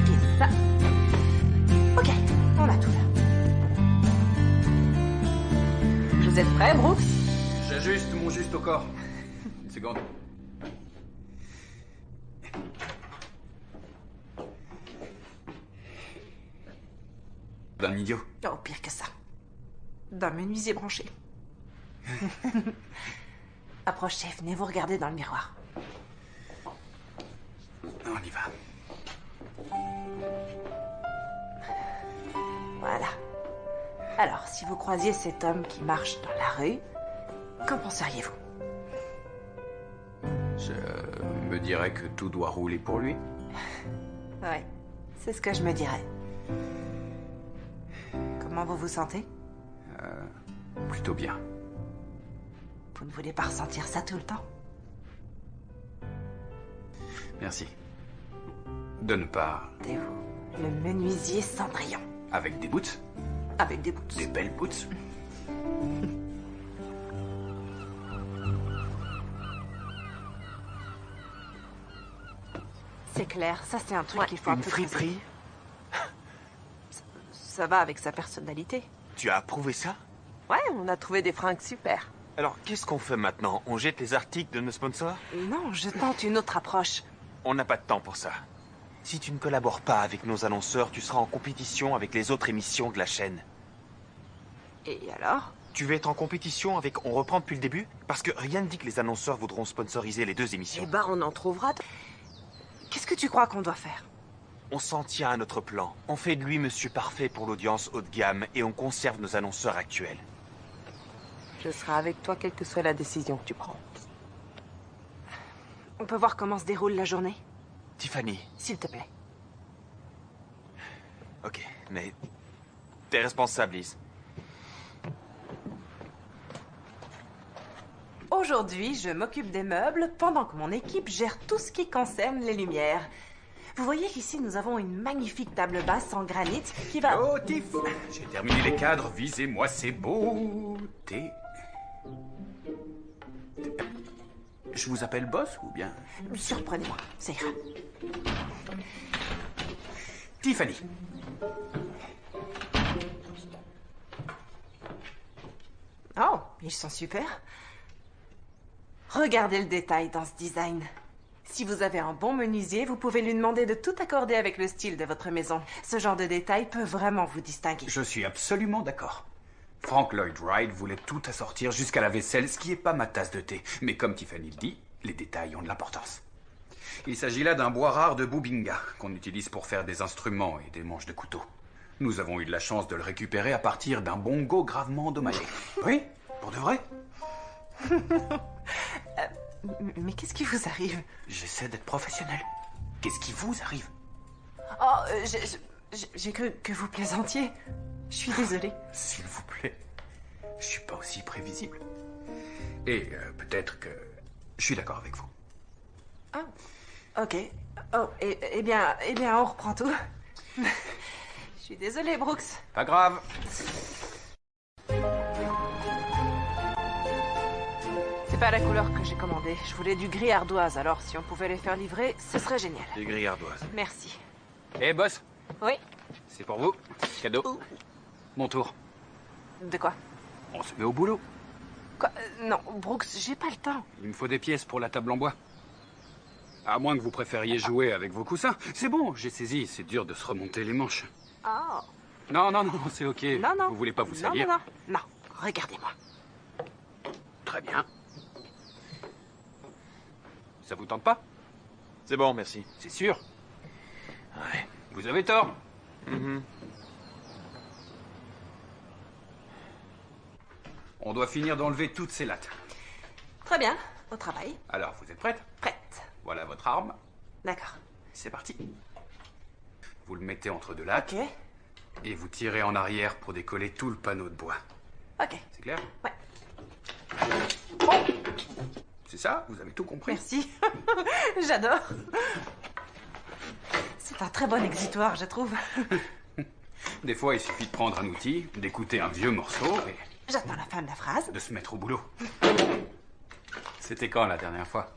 Et ça. Ok, on a tout là. Vous êtes prêts, Brooks? J'ajuste mon juste au corps. Une seconde. D'un idiot. Oh, pire que ça. D'un menuisier branché. Approchez, venez vous regarder dans le miroir. On y va. Voilà. Alors, si vous croisiez cet homme qui marche dans la rue, qu'en penseriez-vous? Je me dirais que tout doit rouler pour lui. Ouais, c'est ce que je me dirais. Comment vous vous sentez? Plutôt bien. Vous ne voulez pas ressentir ça tout le temps? Merci. De ne pas... Et vous, le menuisier Cendrillon. Avec des boots. Avec des boots. Des belles boots. C'est clair, ça c'est un truc qu'il faut un Une peu friperie? Ça va avec sa personnalité. Tu as approuvé ça? Ouais, on a trouvé des fringues super. Alors, qu'est-ce qu'on fait maintenant? On jette les articles de nos sponsors? Non, je tente une autre approche. On n'a pas de temps pour ça. Si tu ne collabores pas avec nos annonceurs, tu seras en compétition avec les autres émissions de la chaîne. Et alors? Tu veux être en compétition avec On reprend depuis le début? Parce que rien ne dit que les annonceurs voudront sponsoriser les deux Eh émissions. ben, on en trouvera. Qu'est-ce que tu crois qu'on doit faire? On s'en tient à notre plan. On fait de lui Monsieur Parfait pour l'audience haut de gamme et on conserve nos annonceurs actuels. Je serai avec toi quelle que soit la décision que tu prends. On peut voir comment se déroule la journée? Tiffany. S'il te plaît. Ok, mais... T'es responsable, Liz. Aujourd'hui, je m'occupe des meubles pendant que mon équipe gère tout ce qui concerne les lumières. Vous voyez qu'ici, nous avons une magnifique table basse en granit qui va... Oh, Tiff, j'ai terminé les cadres, visez-moi ces beautés. Je vous appelle boss ou bien... Surprenez-moi, ça ira. Tiffany. Oh, ils sont super. Regardez le détail dans ce design. Si vous avez un bon menuisier, vous pouvez lui demander de tout accorder avec le style de votre maison. Ce genre de détail peut vraiment vous distinguer. Je suis absolument d'accord. Frank Lloyd Wright voulait tout assortir jusqu'à la vaisselle, ce qui n'est pas ma tasse de thé. Mais comme Tiffany le dit, les détails ont de l'importance. Il s'agit là d'un bois rare de Bubinga, qu'on utilise pour faire des instruments et des manches de couteau. Nous avons eu de la chance de le récupérer à partir d'un bongo gravement endommagé. Oui, pour de vrai. Mais qu'est-ce qui vous arrive? J'essaie d'être professionnel. Qu'est-ce qui vous arrive? Oh, j'ai cru que vous plaisantiez. Je suis désolée. S'il vous plaît, je suis pas aussi prévisible. Et peut-être que je suis d'accord avec vous. Ah, ok. Oh, eh bien, on reprend tout. Je suis désolée, Brooks. Pas grave. C'est pas la couleur que j'ai commandée. Je voulais du gris ardoise, alors si on pouvait les faire livrer, ce serait génial. Du gris ardoise. Merci. Eh, boss, Oui? c'est pour vous. Cadeau. Mon tour. De quoi? On se met au boulot. Quoi? Non, Brooks, j'ai pas le temps. Il me faut des pièces pour la table en bois. À moins que vous préfériez jouer avec vos coussins. C'est bon, j'ai saisi. C'est dur de se remonter les manches. Oh. Non, c'est ok. Non. Vous voulez pas vous salir? Non, regardez-moi. Très bien. Ça vous tente pas? C'est bon, merci. C'est sûr. Ouais. Vous avez tort. On doit finir d'enlever toutes ces lattes. Très bien, au travail. Alors, vous êtes prête? Prête. Voilà votre arme. D'accord. C'est parti. Vous le mettez entre deux lattes Ok. et vous tirez en arrière pour décoller tout le panneau de bois. Ok. C'est clair? Ouais. C'est ça? Vous avez tout compris? Merci. J'adore. C'est un très bon exitoire, je trouve. Des fois, il suffit de prendre un outil, d'écouter un vieux morceau et J'attends la fin de la phrase. de se mettre au boulot. C'était quand la dernière fois?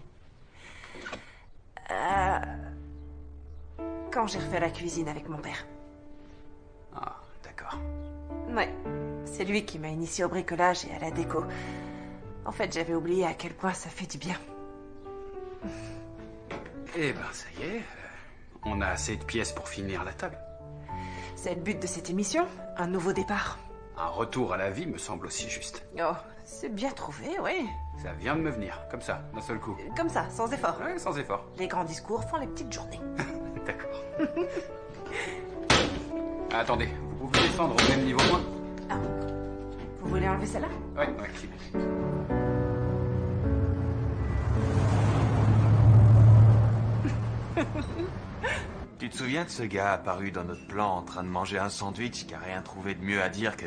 Quand j'ai refait la cuisine avec mon père. Ah, d'accord. Ouais. C'est lui qui m'a initié au bricolage et à la déco. En fait, j'avais oublié à quel point ça fait du bien. Eh ben, ça y est. On a assez de pièces pour finir la table. C'est le but de cette émission, un nouveau départ. Un retour à la vie me semble aussi juste. Oh, c'est bien trouvé, oui. Ça vient de me venir, comme ça, d'un seul coup. Comme ça, sans effort. Ouais, sans effort. Les grands discours font les petites journées. D'accord. Attendez, vous pouvez descendre au même niveau que moi? Ah. Vous voulez enlever celle-là? Ouais, s'il vous plaît. Tu te souviens de ce gars apparu dans notre plan en train de manger un sandwich qui a rien trouvé de mieux à dire que...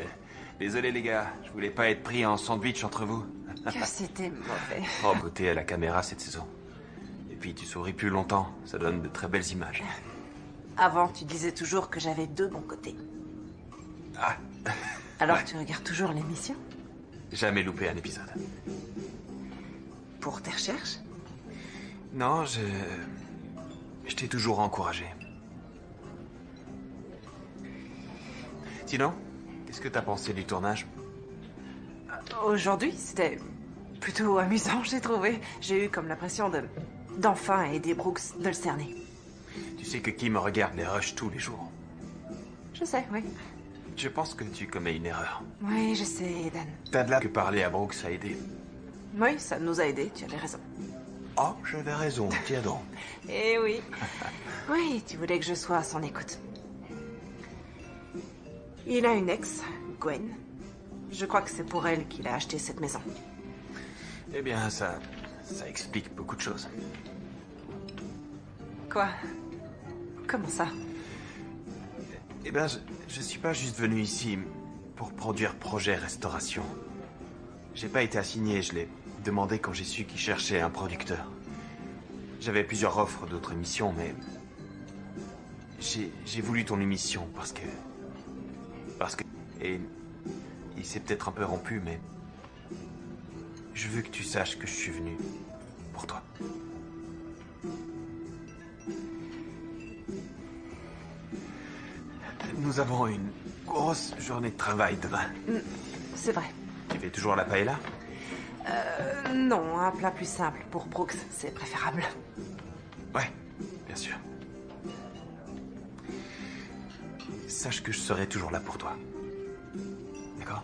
Désolé les gars, je voulais pas être pris en sandwich entre vous. Que c'était mauvais. Oh, beauté à la caméra cette saison. Et puis tu souris plus longtemps, ça donne de très belles images. Avant, tu disais toujours que j'avais deux bons côtés. Ah, Alors ouais. tu regardes toujours l'émission? Jamais loupé un épisode. Pour tes recherches? Non, je t'ai toujours encouragé. Sinon, qu'est-ce que t'as pensé du tournage? Aujourd'hui, c'était plutôt amusant, j'ai trouvé. J'ai eu comme l'impression d'enfin aider Brooks de le cerner. Tu sais que Kim regarde les rushs tous les jours. Je sais, oui. Je pense que tu commets une erreur. Oui, je sais, Eden. T'as de là que parler à Brooks a aidé. Oui, ça nous a aidés, tu avais raison. Oh, j'avais raison, tiens donc. Eh oui. Oui, tu voulais que je sois à son écoute. Il a une ex, Gwen. Je crois que c'est pour elle qu'il a acheté cette maison. Eh bien, ça explique beaucoup de choses. Quoi? Comment ça? Eh ben, je suis pas juste venu ici pour produire projet restauration. J'ai pas été assigné, je l'ai demandé quand j'ai su qu'ils cherchaient un producteur. J'avais plusieurs offres d'autres émissions, mais... J'ai voulu ton émission parce que... Et... Il s'est peut-être un peu rompu, mais... Je veux que tu saches que je suis venu pour toi. Nous avons une grosse journée de travail demain. C'est vrai. Tu fais toujours la paella? Non, un plat plus simple pour Brooks, c'est préférable. Ouais, bien sûr. Sache que je serai toujours là pour toi. D'accord?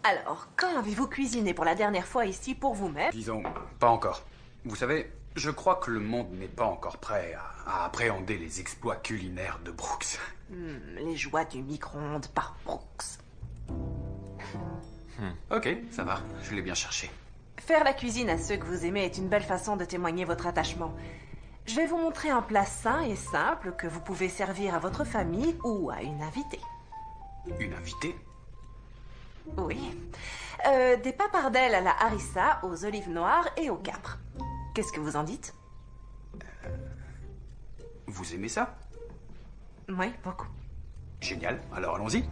Alors, quand avez-vous cuisiné pour la dernière fois ici pour vous-même? Disons, pas encore. Vous savez, je crois que le monde n'est pas encore prêt à appréhender les exploits culinaires de Brooks. Les joies du micro-ondes par Brooks. Ok, ça va, je l'ai bien cherché. Faire la cuisine à ceux que vous aimez est une belle façon de témoigner votre attachement. Je vais vous montrer un plat sain et simple que vous pouvez servir à votre famille ou à une invitée. Une invitée? Oui. Des papardelles à la harissa, aux olives noires et au capre. Qu'est-ce que vous en dites? Vous aimez ça? Oui, beaucoup. Génial, alors allons-y.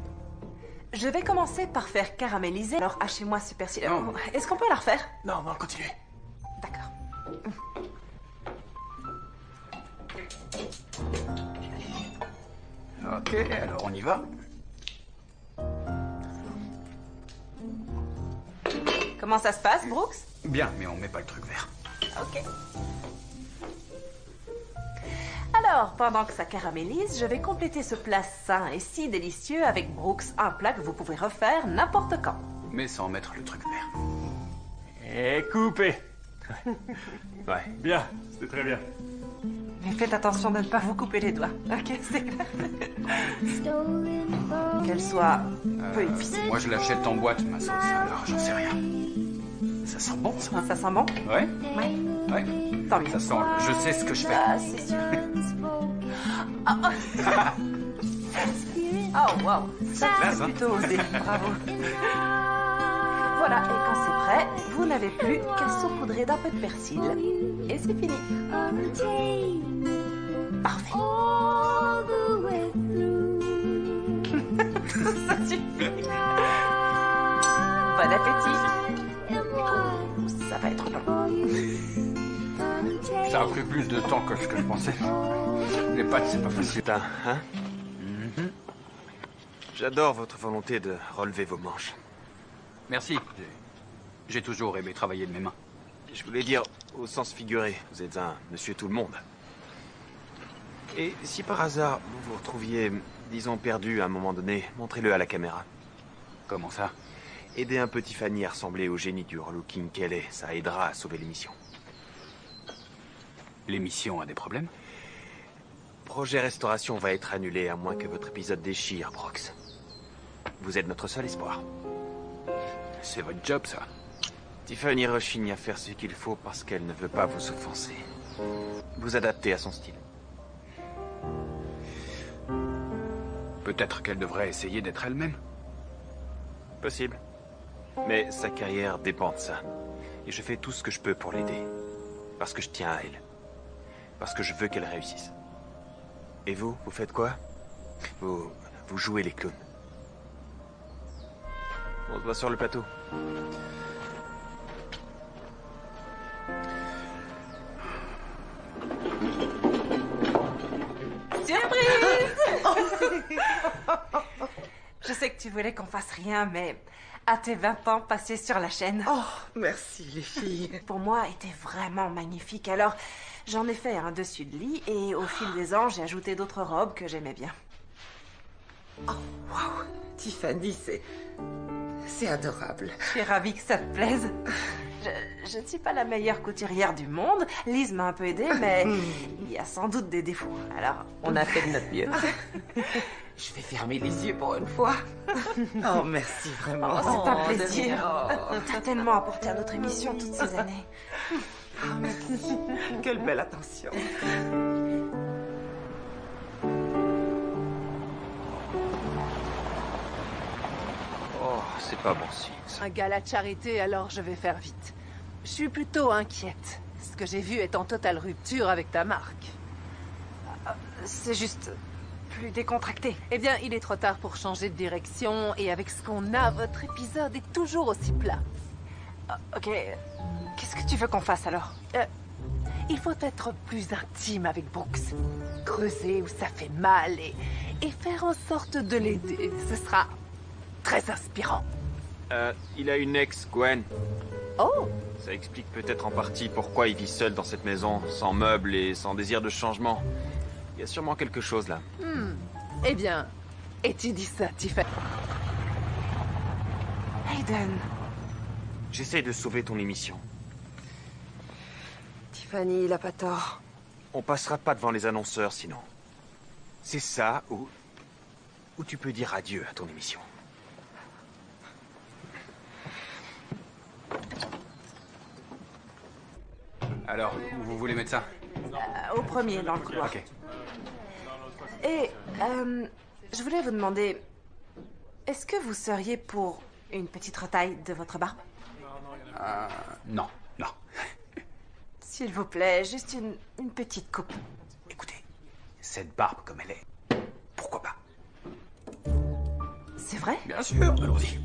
Je vais commencer par faire caraméliser. Alors, hachez-moi ce persil. Non. Est-ce qu'on peut la refaire? Non, non, continuez. D'accord. Ok, alors on y va. Comment ça se passe, Brooks? Bien, mais on met pas le truc vert. Ok. Alors, pendant que ça caramélise, je vais compléter ce plat sain et si délicieux avec Brooks, un plat que vous pouvez refaire n'importe quand. Mais sans mettre le truc vert. Et coupé. Ouais. Bien, c'était très bien. Mais faites attention de ne pas vous couper les doigts. Ok, c'est clair. Qu'elle soit peu épicée. Moi je l'achète en boîte, ma sauce, alors j'en sais rien. Ça sent bon, ça? Ça sent bon? Ouais? Ouais. Ouais. Tant mieux. Ça sent... Je sais ce que je fais. Ah, c'est sûr. Oh, wow. Ça, classe, c'est hein? plutôt osé. Bravo. Voilà, et quand c'est prêt, vous n'avez plus qu'à saupoudrer d'un peu de persil. Et c'est fini. Parfait. Ça suffit. Bon appétit. Ça va être bon. Ça a pris plus de temps que ce que je pensais. Les pâtes, c'est pas facile. Putain, hein? J'adore votre volonté de relever vos manches. Merci. J'ai toujours aimé travailler de mes mains. Je voulais dire au sens figuré, vous êtes un monsieur tout le monde. Et si par hasard vous vous retrouviez, disons, perdu à un moment donné, montrez-le à la caméra. Comment ça? Aider un petit Fanny à ressembler au génie du relooking qu'elle est, ça aidera à sauver l'émission. L'émission a des problèmes? Projet restauration va être annulé à moins que votre épisode déchire, Brooks. Vous êtes notre seul espoir. C'est votre job, ça. Tiffany rechigne à faire ce qu'il faut parce qu'elle ne veut pas vous offenser. Vous adaptez à son style. Peut-être qu'elle devrait essayer d'être elle-même. Possible. Mais sa carrière dépend de ça. Et je fais tout ce que je peux pour l'aider. Parce que je tiens à elle. Parce que je veux qu'elle réussisse. Et vous faites quoi? Vous jouez les clowns. On se voit sur le plateau. Surprise! Je sais que tu voulais qu'on fasse rien, mais à tes 20 ans passés sur la chaîne, Oh, merci les filles. pour moi, était vraiment magnifique. Alors, j'en ai fait un dessus de lit et au fil des ans, j'ai ajouté d'autres robes que j'aimais bien. Oh, wow. Tiffany, c'est adorable. Je suis ravie que ça te plaise. Je ne suis pas la meilleure couturière du monde. Lise m'a un peu aidée, mais il y a sans doute des défauts. Alors, on a fait de notre mieux. Je vais fermer les yeux pour une fois. Oh, merci vraiment. Oh, c'est un plaisir. T'as tellement apporté à notre émission toutes ces années. Quelle belle attention. Oh, c'est pas bon signe. ça. Un gala de charité, alors je vais faire vite. Je suis plutôt inquiète. Ce que j'ai vu est en totale rupture avec ta marque. C'est juste plus décontracté. Eh bien, il est trop tard pour changer de direction, et avec ce qu'on a, votre épisode est toujours aussi plat. Ok, qu'est-ce que tu veux qu'on fasse alors? Il faut être plus intime avec Brooks. Creuser où ça fait mal et faire en sorte de l'aider. Ce sera très inspirant. Il a une ex, Gwen. Oh! Ça explique peut-être en partie pourquoi il vit seul dans cette maison, sans meubles et sans désir de changement. Il y a sûrement quelque chose là. Eh bien, étudie ça, Tiffany. Hayden, J'essaie de sauver ton émission. Tiffany, il a pas tort. On passera pas devant les annonceurs sinon. C'est ça ou tu peux dire adieu à ton émission. Alors, où vous voulez mettre ça? Au premier, dans le couloir. Ok. Et, je voulais vous demander, est-ce que vous seriez pour une petite retaille de votre barbe? Non, non. S'il vous plaît, juste une petite coupe. Écoutez, cette barbe comme elle est, pourquoi pas? C'est vrai? Bien sûr, allons-y.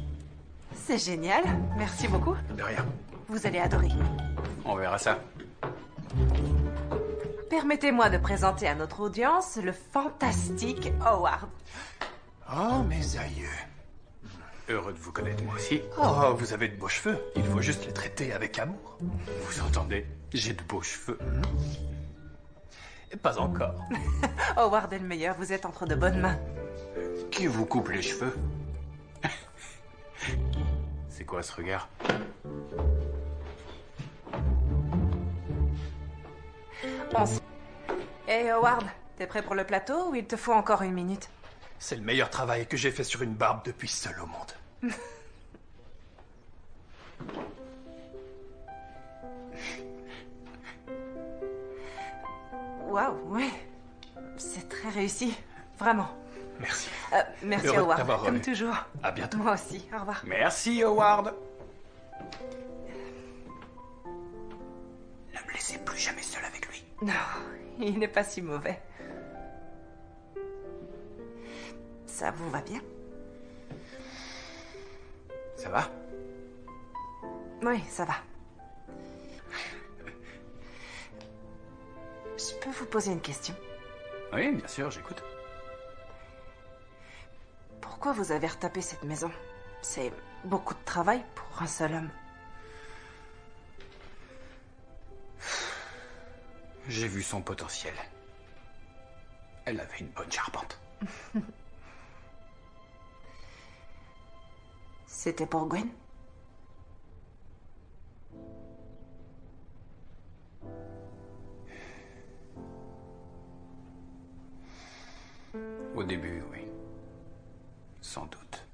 C'est génial. Merci beaucoup. De rien. Vous allez adorer. On verra ça. Permettez-moi de présenter à notre audience le fantastique Howard. Oh, mes aïeux. Heureux de vous connaître, moi aussi. Oh, vous avez de beaux cheveux. Il faut juste les traiter avec amour. Vous entendez? J'ai de beaux cheveux. Et pas encore. Howard est le meilleur, vous êtes entre de bonnes mains. Qui vous coupe les cheveux? C'est quoi ce regard? Hey Howard, t'es prêt pour le plateau ou il te faut encore une minute? C'est le meilleur travail que j'ai fait sur une barbe depuis seul au monde. Waouh, ouais. C'est très réussi. Vraiment. Merci. Merci Heureux de Howard, t'avoir comme revu. toujours. À bientôt. Moi aussi, au revoir. Merci, Howard. Ne me laissez plus jamais seul avec lui. Non, il n'est pas si mauvais. Ça vous va bien? Ça va? Oui, ça va. Je peux vous poser une question? Oui, bien sûr, j'écoute. Pourquoi vous avez retapé cette maison? C'est beaucoup de travail pour un seul homme. J'ai vu son potentiel. Elle avait une bonne charpente. C'était pour Gwen? Au début, oui. Sans doute.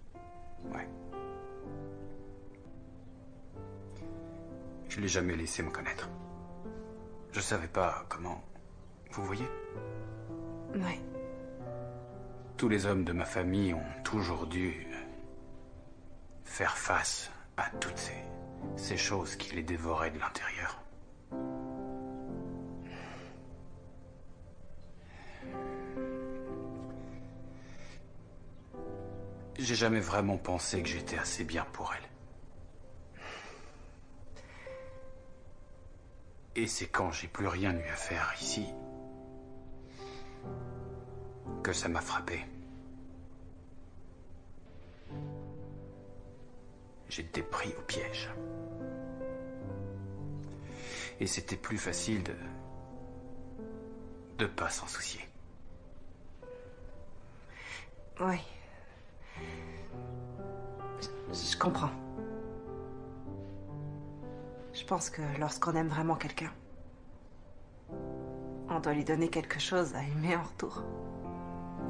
Ouais. Je l'ai jamais laissé me connaître. Je savais pas comment... Vous voyez? Oui. Tous les hommes de ma famille ont toujours dû faire face à toutes ces choses qui les dévoraient de l'intérieur. J'ai jamais vraiment pensé que j'étais assez bien pour elle. Et c'est quand j'ai plus rien eu à faire ici que ça m'a frappé. J'étais pris au piège. Et c'était plus facile de pas s'en soucier. Oui. Je comprends. Je pense que lorsqu'on aime vraiment quelqu'un, on doit lui donner quelque chose à aimer en retour.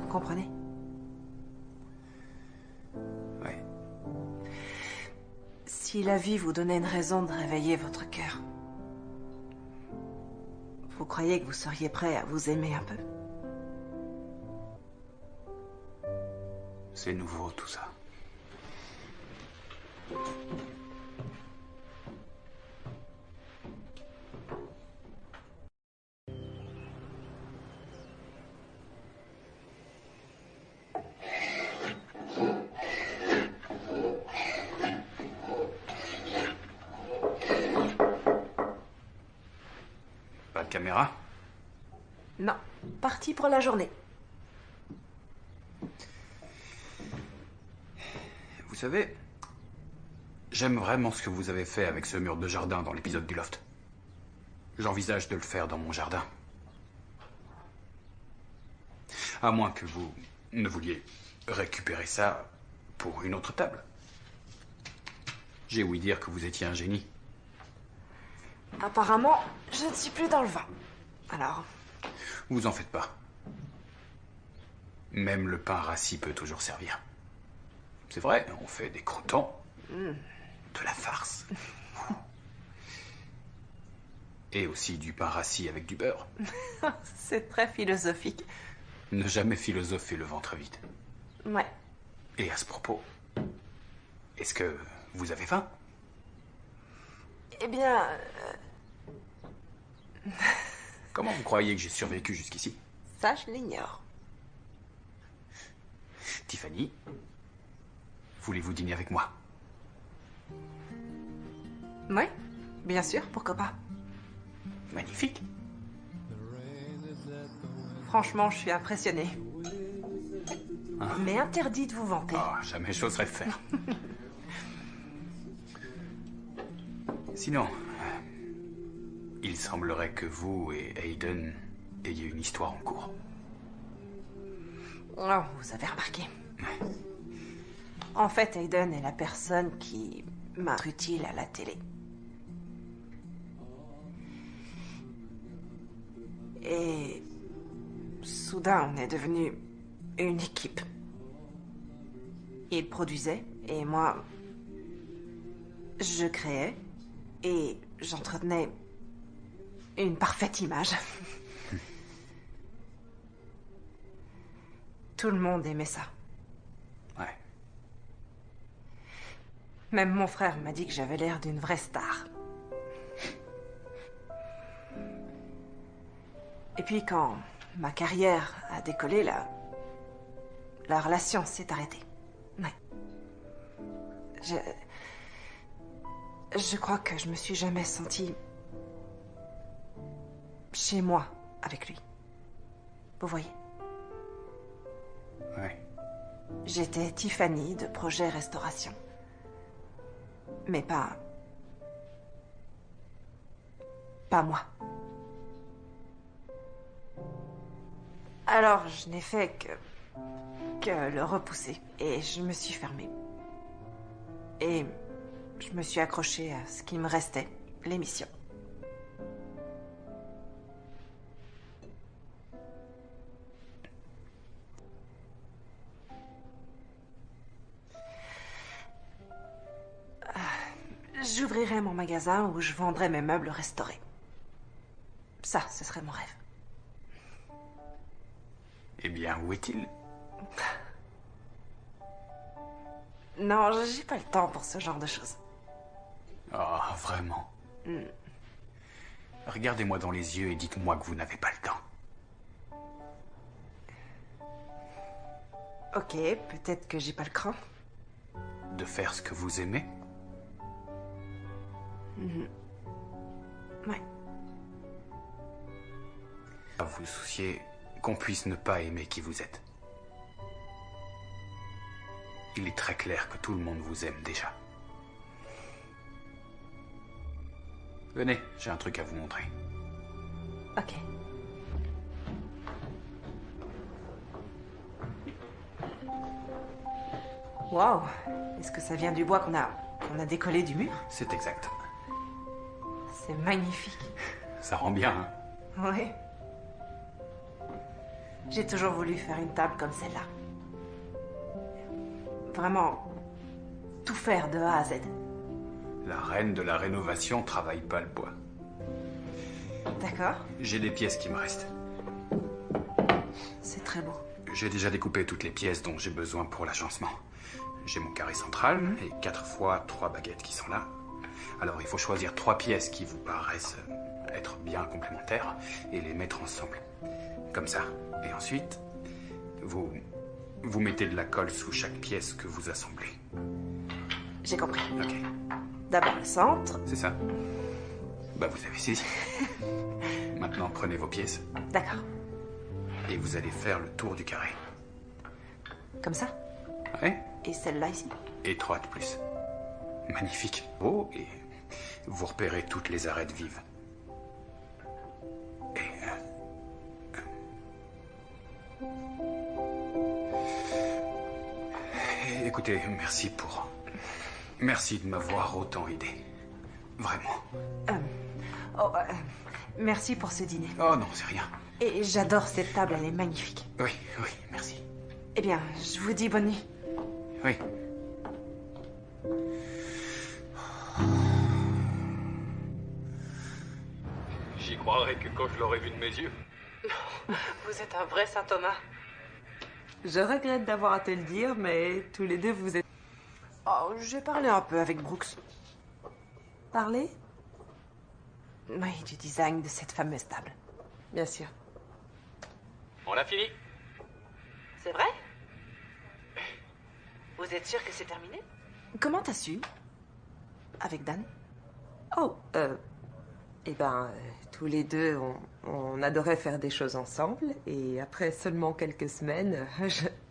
Vous comprenez? Oui. Si la vie vous donnait une raison de réveiller votre cœur, vous croyez que vous seriez prêt à vous aimer un peu? C'est nouveau tout ça. Pas de caméra? Non, parti pour la journée. Vous savez, j'aime vraiment ce que vous avez fait avec ce mur de jardin dans l'épisode du loft. J'envisage de le faire dans mon jardin. À moins que vous ne vouliez récupérer ça pour une autre table. J'ai ouï dire que vous étiez un génie. Apparemment, je ne suis plus dans le vin. Alors, Vous en faites pas. Même le pain rassis peut toujours servir. C'est vrai, on fait des croûtons. De la farce. Et aussi du pain rassis avec du beurre. c'est très philosophique. Ne jamais philosopher le ventre vide. Ouais. Et à ce propos, est-ce que vous avez faim? Eh bien, Comment vous croyez que j'ai survécu jusqu'ici? ça, je l'ignore. Tiffany, voulez-vous dîner avec moi? Oui, bien sûr, pourquoi pas. Magnifique. Franchement, je suis impressionnée. Mais interdit de vous vanter. Ah, jamais j'oserais le faire. Sinon, il semblerait que vous et Aiden ayez une histoire en cours. Oh, vous avez remarqué. En fait, Aiden est la personne qui m'a utile à la télé. Et soudain, on est devenu une équipe. Il produisait et moi, je créais et j'entretenais une parfaite image. Tout le monde aimait ça. Ouais. Même mon frère m'a dit que j'avais l'air d'une vraie star. Et puis quand ma carrière a décollé, la relation s'est arrêtée. Ouais. Je crois que je me suis jamais sentie chez moi avec lui. Vous voyez? Ouais. J'étais Tiffany de Projet Restauration. Mais pas moi. Alors, je n'ai fait que le repousser. Et je me suis fermée. Et je me suis accrochée à ce qui me restait, l'émission. J'ouvrirais mon magasin où je vendrais mes meubles restaurés. Ça, ce serait mon rêve. Eh bien, où est-il? Non, j'ai pas le temps pour ce genre de choses. Ah, vraiment? Regardez-moi dans les yeux et dites-moi que vous n'avez pas le temps. Ok, peut-être que j'ai pas le cran. De faire ce que vous aimez? Ouais. À vous soucier qu'on puisse ne pas aimer qui vous êtes. Il est très clair que tout le monde vous aime déjà. Venez, j'ai un truc à vous montrer. Ok. Wow. Est-ce que ça vient du bois qu'on a décollé du mur? C'est exact. C'est magnifique. Ça rend bien, hein? Oui. J'ai toujours voulu faire une table comme celle-là. Vraiment, tout faire de A à Z. La reine de la rénovation travaille pas le bois. D'accord. J'ai des pièces qui me restent. C'est très beau. J'ai déjà découpé toutes les pièces dont j'ai besoin pour l'agencement. J'ai mon carré central et 4 fois 3 baguettes qui sont là. Alors il faut choisir 3 pièces qui vous paraissent être bien complémentaires et les mettre ensemble. Comme ça. Et ensuite, vous mettez de la colle sous chaque pièce que vous assemblez. J'ai compris. Ok. D'abord le centre. C'est ça. Bah vous avez saisi. Maintenant prenez vos pièces D'accord. et vous allez faire le tour du carré. Comme ça. Ouais. Et celle-là ici. Étroite plus. Magnifique. Beau et vous repérez toutes les arêtes vives. Et écoutez, merci de m'avoir autant aidé. Vraiment. Merci pour ce dîner. Oh non, c'est rien. Et j'adore cette table, elle est magnifique. Oui, merci. Eh bien, je vous dis bonne nuit. Oui. J'y croirais que quand je l'aurais vu de mes yeux. Vous êtes un vrai Saint Thomas. Je regrette d'avoir à te le dire, mais tous les deux vous êtes... Oh, j'ai parlé un peu avec Brooks. Parlé? Oui, du design de cette fameuse table. Bien sûr. On a fini. C'est vrai? Vous êtes sûr que c'est terminé? Comment t'as su? Avec Dan? Oh, eh ben, tous les deux, on adorait faire des choses ensemble, et après seulement quelques semaines,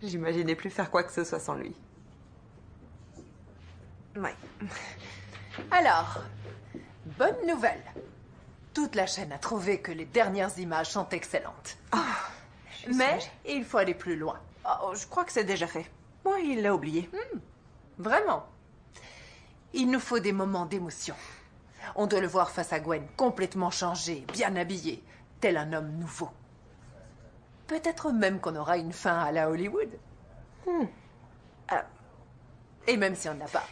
j'imaginais plus faire quoi que ce soit sans lui. Oui. Alors, bonne nouvelle. Toute la chaîne a trouvé que les dernières images sont excellentes. Mais il faut aller plus loin. Oh, je crois que c'est déjà fait. Moi, il l'a oublié. Vraiment. Il nous faut des moments d'émotion. On doit le voir face à Gwen, complètement changé, bien habillé, tel un homme nouveau. Peut-être même qu'on aura une fin à la Hollywood. Et même si on n'a pas,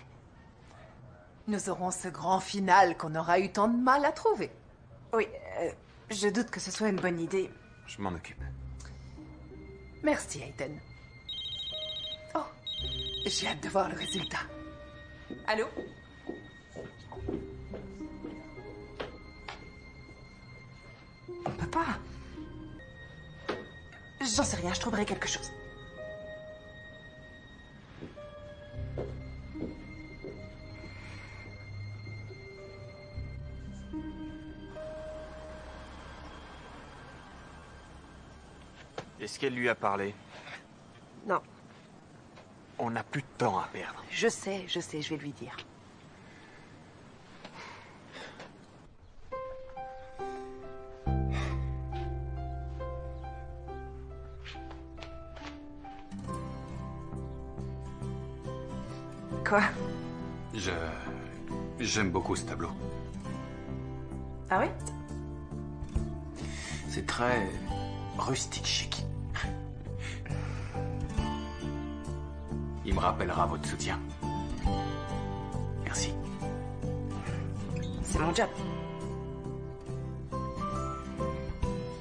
nous aurons ce grand final qu'on aura eu tant de mal à trouver. Oui, je doute que ce soit une bonne idée. Je m'en occupe. Merci, Hayden. Oh, j'ai hâte de voir le résultat. Allô? On peut pas. J'en sais rien, je trouverai quelque chose. Est-ce qu'elle lui a parlé? Non. On n'a plus de temps à perdre. Je sais, je vais lui dire. Quoi? J'aime beaucoup ce tableau. Ah oui? C'est très rustique chic. Il me rappellera votre soutien. Merci. C'est mon job.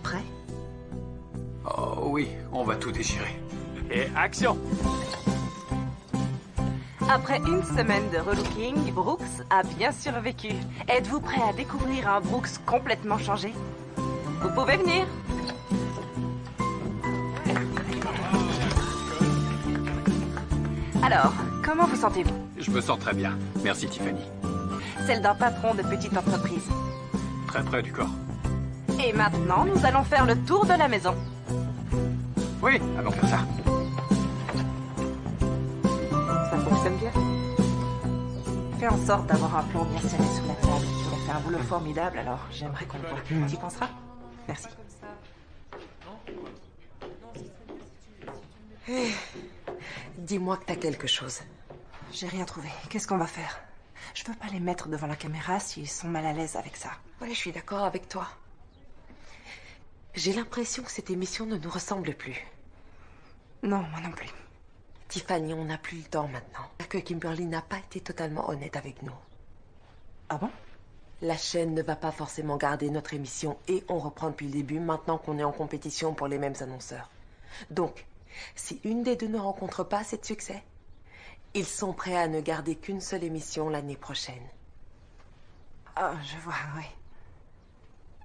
Prêt? Oh oui, on va tout déchirer. Et action! Après une semaine de relooking, Brooks a bien survécu. Êtes-vous prêt à découvrir un Brooks complètement changé? Vous pouvez venir. Alors, comment vous sentez-vous? Je me sens très bien. Merci Tiffany. Celle d'un patron de petite entreprise. Très près du corps. Et maintenant, nous allons faire le tour de la maison. Oui, allons faire ça. Ça fonctionne bien. Fais en sorte d'avoir un plan bien serré sous la table. Tu as fait un boulot formidable, alors j'aimerais qu'on le voit. Tu y penseras? Merci. Dis-moi que t'as quelque chose. J'ai rien trouvé. Qu'est-ce qu'on va faire? Je veux pas les mettre devant la caméra s'ils sont mal à l'aise avec ça. Ouais, je suis d'accord avec toi. J'ai l'impression que cette émission ne nous ressemble plus. Non, moi non plus. Tiffany, on n'a plus le temps maintenant. Que Kimberly n'a pas été totalement honnête avec nous. Ah bon? La chaîne ne va pas forcément garder notre émission et on reprend depuis le début maintenant qu'on est en compétition pour les mêmes annonceurs. Donc, si une des deux ne rencontre pas assez de succès, ils sont prêts à ne garder qu'une seule émission l'année prochaine. Ah, je vois, oui.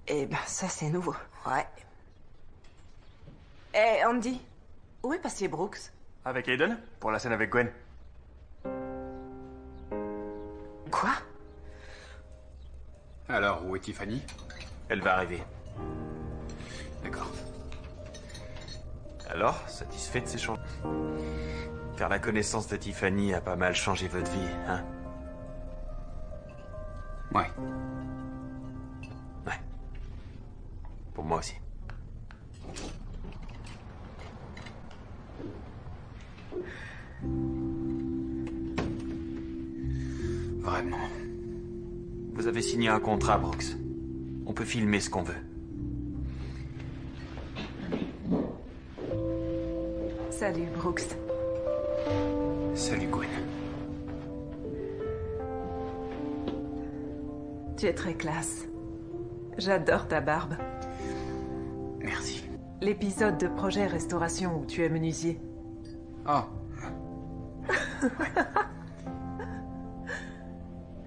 Eh ben, ça, c'est nouveau. Ouais. Eh, Andy, où est passé Brooks? Avec Aiden, pour la scène avec Gwen. Quoi? Alors, où est Tiffany? Elle va arriver. D'accord. Alors, satisfait de ces changements? Faire la connaissance de Tiffany a pas mal changé votre vie, hein? Ouais. Ouais. Pour moi aussi. Vraiment. Vous avez signé un contrat, Brooks. On peut filmer ce qu'on veut. Salut, Brooks. Salut, Gwen. Tu es très classe. J'adore ta barbe. Merci. L'épisode de Projet Restauration où tu es menuisier. Oh.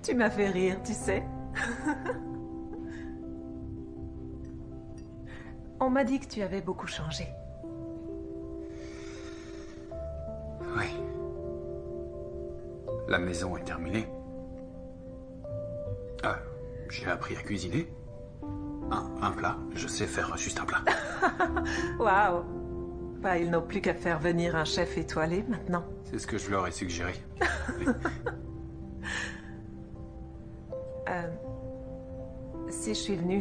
Tu m'as fait rire, tu sais. On m'a dit que tu avais beaucoup changé. Oui. La maison est terminée. J'ai appris à cuisiner. Un plat. Je sais faire juste un plat. Waouh! Bah, ils n'ont plus qu'à faire venir un chef étoilé maintenant. C'est ce que je leur ai suggéré. Si je suis venue,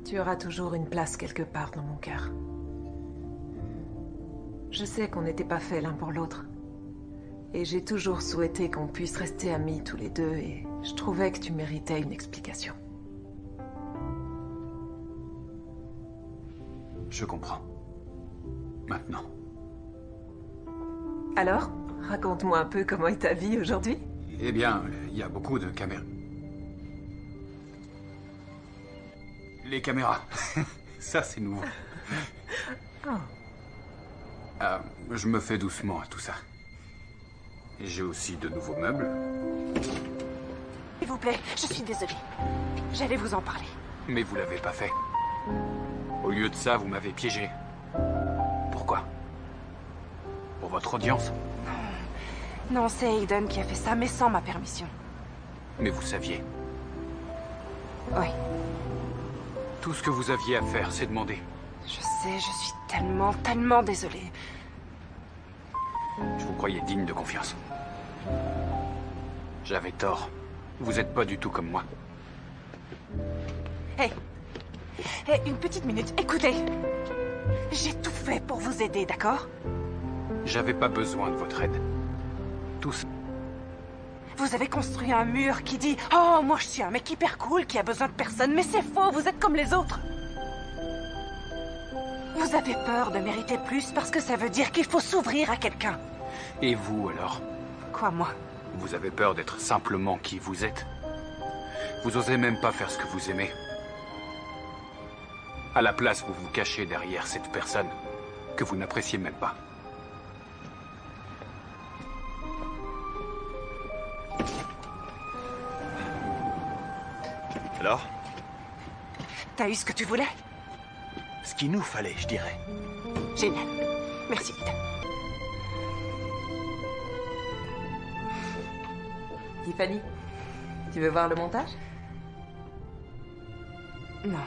tu auras toujours une place quelque part dans mon cœur. Je sais qu'on n'était pas faits l'un pour l'autre. Et j'ai toujours souhaité qu'on puisse rester amis tous les deux et je trouvais que tu méritais une explication. Je comprends. Maintenant. Alors, raconte-moi un peu comment est ta vie aujourd'hui. Eh bien, il y a beaucoup de caméras. Les caméras. Ça, c'est nouveau. Je me fais doucement à tout ça. J'ai aussi de nouveaux meubles. S'il vous plaît, je suis désolée. J'allais vous en parler. Mais vous l'avez pas fait. Au lieu de ça, vous m'avez piégé. Pourquoi? Pour votre audience? Non, c'est Aiden qui a fait ça, mais sans ma permission. Mais vous saviez. Oui. Tout ce que vous aviez à faire, c'est demander. Je sais, je suis tellement désolée. Je vous croyais digne de confiance. J'avais tort. Vous êtes pas du tout comme moi. Hé, une petite minute, écoutez. J'ai tout fait pour vous aider, d'accord? J'avais pas besoin de votre aide. Tous. Vous avez construit un mur qui dit « Oh, moi je suis un mec hyper cool qui a besoin de personne, mais c'est faux, vous êtes comme les autres !» Vous avez peur de mériter plus parce que ça veut dire qu'il faut s'ouvrir à quelqu'un. Et vous, alors? Quoi, moi? Vous avez peur d'être simplement qui vous êtes? Vous osez même pas faire ce que vous aimez. À la place, vous vous cachez derrière cette personne que vous n'appréciez même pas. Alors? T'as eu ce que tu voulais? Ce qu'il nous fallait, je dirais. Génial. Merci, Ida. Tiffany, tu veux voir le montage? Non.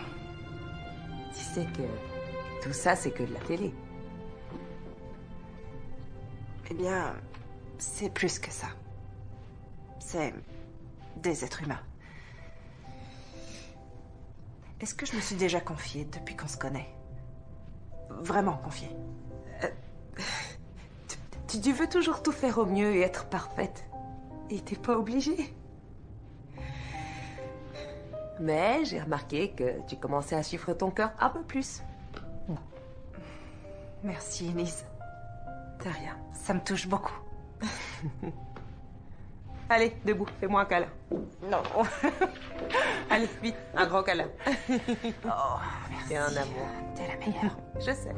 Tu sais que tout ça, c'est que de la télé. Eh bien, c'est plus que ça. C'est des êtres humains. Est-ce que je me suis déjà confiée depuis qu'on se connaît? Vraiment confiée? Tu veux toujours tout faire au mieux et être parfaite. Et t'es pas obligée. Mais j'ai remarqué que tu commençais à suivre ton cœur un peu plus. Merci, Enise. C'est rien. Ça me touche beaucoup. Allez, debout, fais-moi un câlin. Non. Allez, vite, un grand câlin. Oh, merci. C'est un amour. T'es la meilleure. Je sais.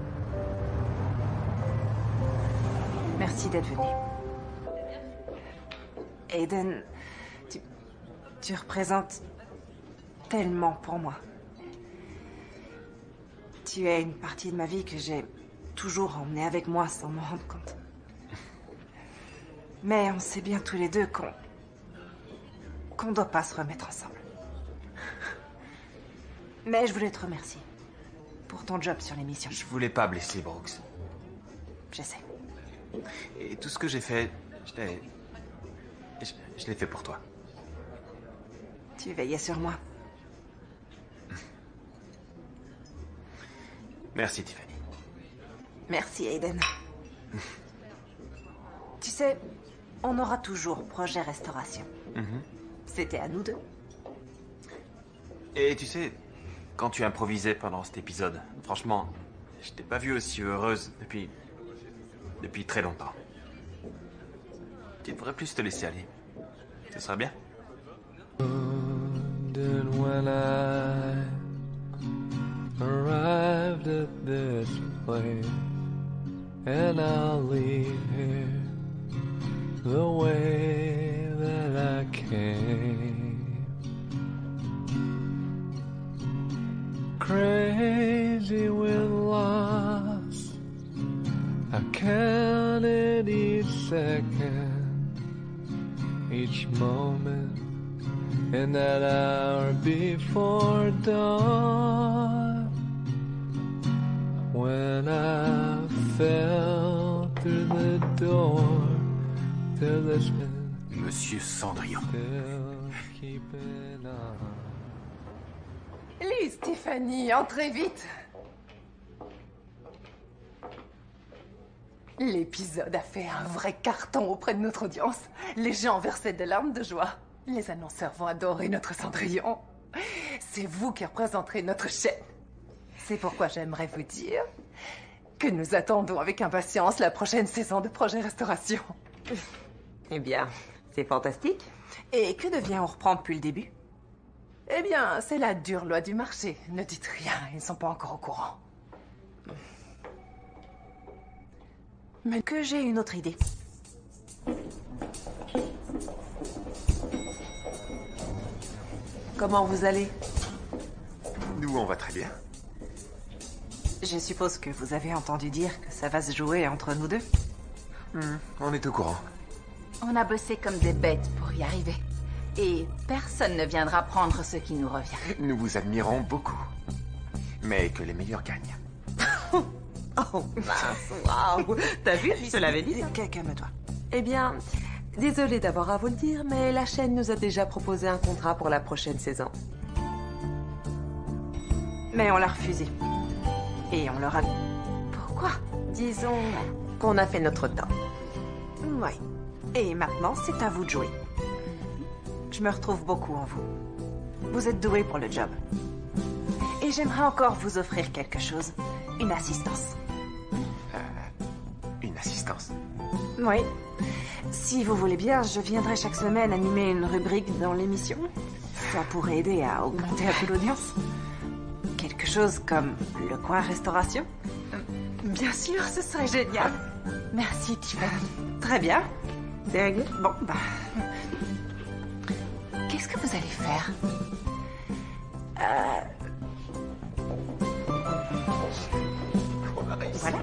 Merci d'être venu. Aiden, tu représentes tellement pour moi. Tu es une partie de ma vie que j'ai toujours emmenée avec moi sans m'en rendre compte. Mais on sait bien tous les deux qu'on doit pas se remettre ensemble. Mais je voulais te remercier pour ton job sur l'émission. Je voulais pas blesser Brooks. Je sais. Et tout ce que j'ai fait, je l'ai fait pour toi. Tu veillais sur moi. Merci, Tiffany. Merci, Aiden. Tu sais, on aura toujours projet restauration. C'était à nous deux. Et tu sais, quand tu improvisais pendant cet épisode, franchement, je t'ai pas vue aussi heureuse depuis très longtemps. Tu devrais plus te laisser aller. Ce serait bien. When I arrived at this place, and I'll leave here the way that I came. Crazy with loss, I counted each second, each moment. In that hour before dawn, when I fell through the door to this Monsieur Cendrillon. still keeping on. Lise, Tiffany, entrez vite. L'épisode a fait un vrai carton auprès de notre audience. Les gens versaient des larmes de joie. Les annonceurs vont adorer notre Cendrillon. C'est vous qui représenterez notre chaîne. C'est pourquoi j'aimerais vous dire que nous attendons avec impatience la prochaine saison de Projet Restauration. Eh bien, c'est fantastique. Et que devient On reprend depuis le début? Eh bien, c'est la dure loi du marché. Ne dites rien, ils ne sont pas encore au courant. Mais que j'ai une autre idée. Comment vous allez? Nous, on va très bien. Je suppose que vous avez entendu dire que ça va se jouer entre nous deux. On est au courant. On a bossé comme des bêtes pour y arriver. Et personne ne viendra prendre ce qui nous revient. Nous vous admirons beaucoup. Mais que les meilleurs gagnent. Oh mince, waouh. T'as vu, je te l'avais dit. Calme-toi. Eh bien, désolée d'avoir à vous le dire, mais la chaîne nous a déjà proposé un contrat pour la prochaine saison. Mais on l'a refusé. Et on leur a... Pourquoi? Disons qu'on a fait notre temps. Ouais. Et maintenant, c'est à vous de jouer. Je me retrouve beaucoup en vous. Vous êtes doués pour le job. Et j'aimerais encore vous offrir quelque chose. Une assistance. Une assistance. Oui. Si vous voulez bien, je viendrai chaque semaine animer une rubrique dans l'émission. Ça pourrait aider à augmenter un peu l'audience. Quelque chose comme le coin restauration. Bien sûr, ce serait génial. Merci, Tiffany. Très bien. C'est réglé? Bon, bah... Qu'est-ce que vous allez faire? Voilà.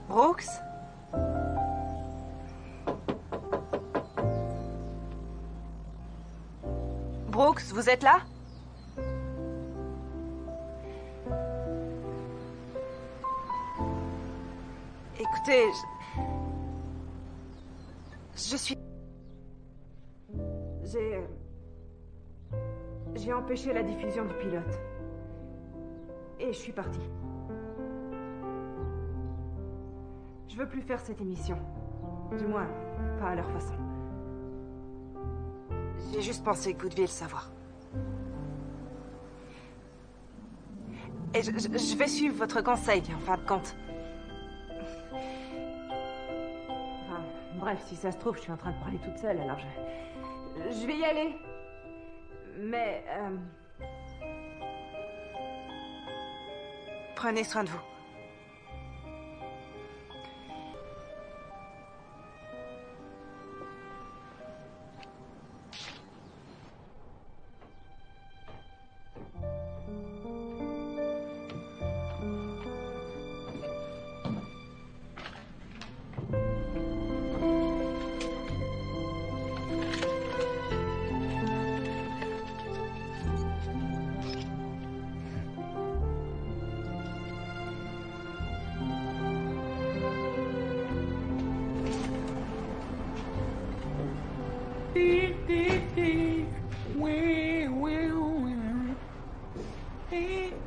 Brooks? Brooks, vous êtes là? Écoutez, je suis... J'ai empêché la diffusion du pilote. Et je suis partie. Je veux plus faire cette émission. Du moins, pas à leur façon. J'ai juste pensé que vous deviez le savoir. Et je vais suivre votre conseil, en fin de compte. Enfin, bref, si ça se trouve, je suis en train de parler toute seule, alors je vais y aller. Mais, Prenez soin de vous.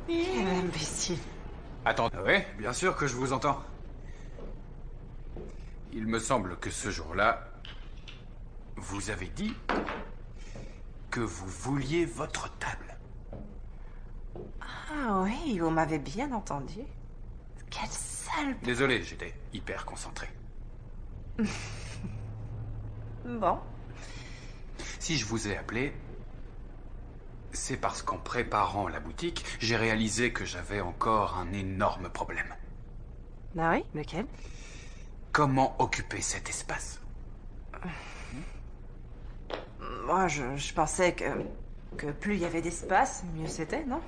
Quel imbécile. Attends, ouais, bien sûr que je vous entends. Il me semble que ce jour-là, vous avez dit que vous vouliez votre table. Ah oui, vous m'avez bien entendu. Quelle sale... Désolé, j'étais hyper concentré. Bon. Si je vous ai appelé, c'est parce qu'en préparant la boutique, j'ai réalisé que j'avais encore un énorme problème. Ah oui, lequel? Comment occuper cet espace? Moi, je pensais que plus il y avait d'espace, mieux c'était, non?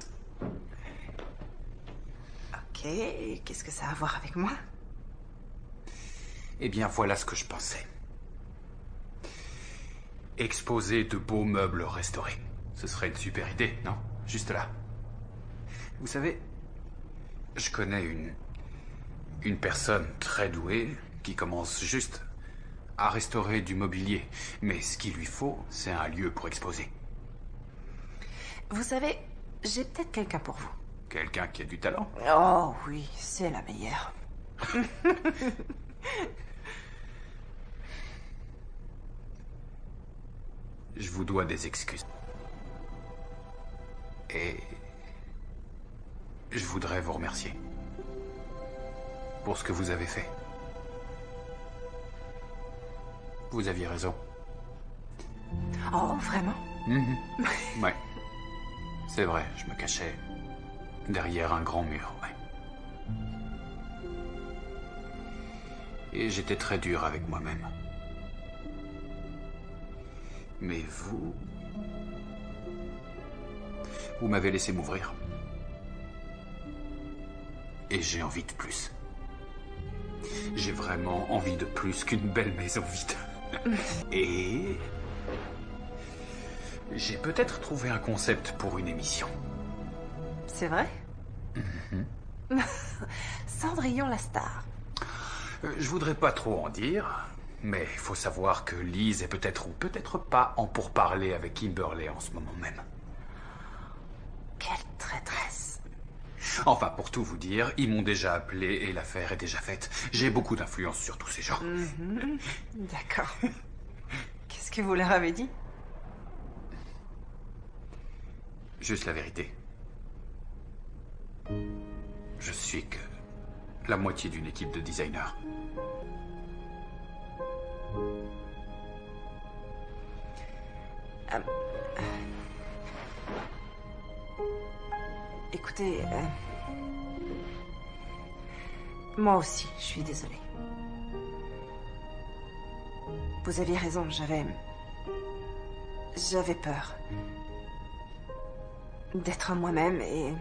Ok, et qu'est-ce que ça a à voir avec moi? Eh bien, voilà ce que je pensais. Exposer de beaux meubles restaurés. Ce serait une super idée, non? Juste là. Vous savez, je connais une personne très douée qui commence juste à restaurer du mobilier. Mais ce qu'il lui faut, c'est un lieu pour exposer. Vous savez, j'ai peut-être quelqu'un pour vous. Quelqu'un qui a du talent? Oh oui, c'est la meilleure. Je vous dois des excuses. Et je voudrais vous remercier pour ce que vous avez fait. Vous aviez raison. Oh, vraiment? Ouais. C'est vrai, je me cachais derrière un grand mur, ouais. Et j'étais très dur avec moi-même. Mais vous m'avez laissé m'ouvrir. Et j'ai envie de plus. J'ai vraiment envie de plus qu'une belle maison vide. Et j'ai peut-être trouvé un concept pour une émission. C'est vrai? Cendrillon la star. Je voudrais pas trop en dire, mais il faut savoir que Lise est peut-être ou peut-être pas en pourparlers avec Kimberly en ce moment même. Quelle traîtresse. Enfin, pour tout vous dire, ils m'ont déjà appelé et l'affaire est déjà faite. J'ai beaucoup d'influence sur tous ces gens. D'accord. Qu'est-ce que vous leur avez dit? Juste la vérité. Je suis que la moitié d'une équipe de designers. Écoutez, moi aussi, je suis désolée. Vous aviez raison, j'avais peur d'être moi-même et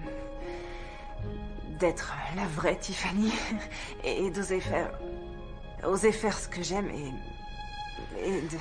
d'être la vraie Tiffany et d'oser faire ce que j'aime et de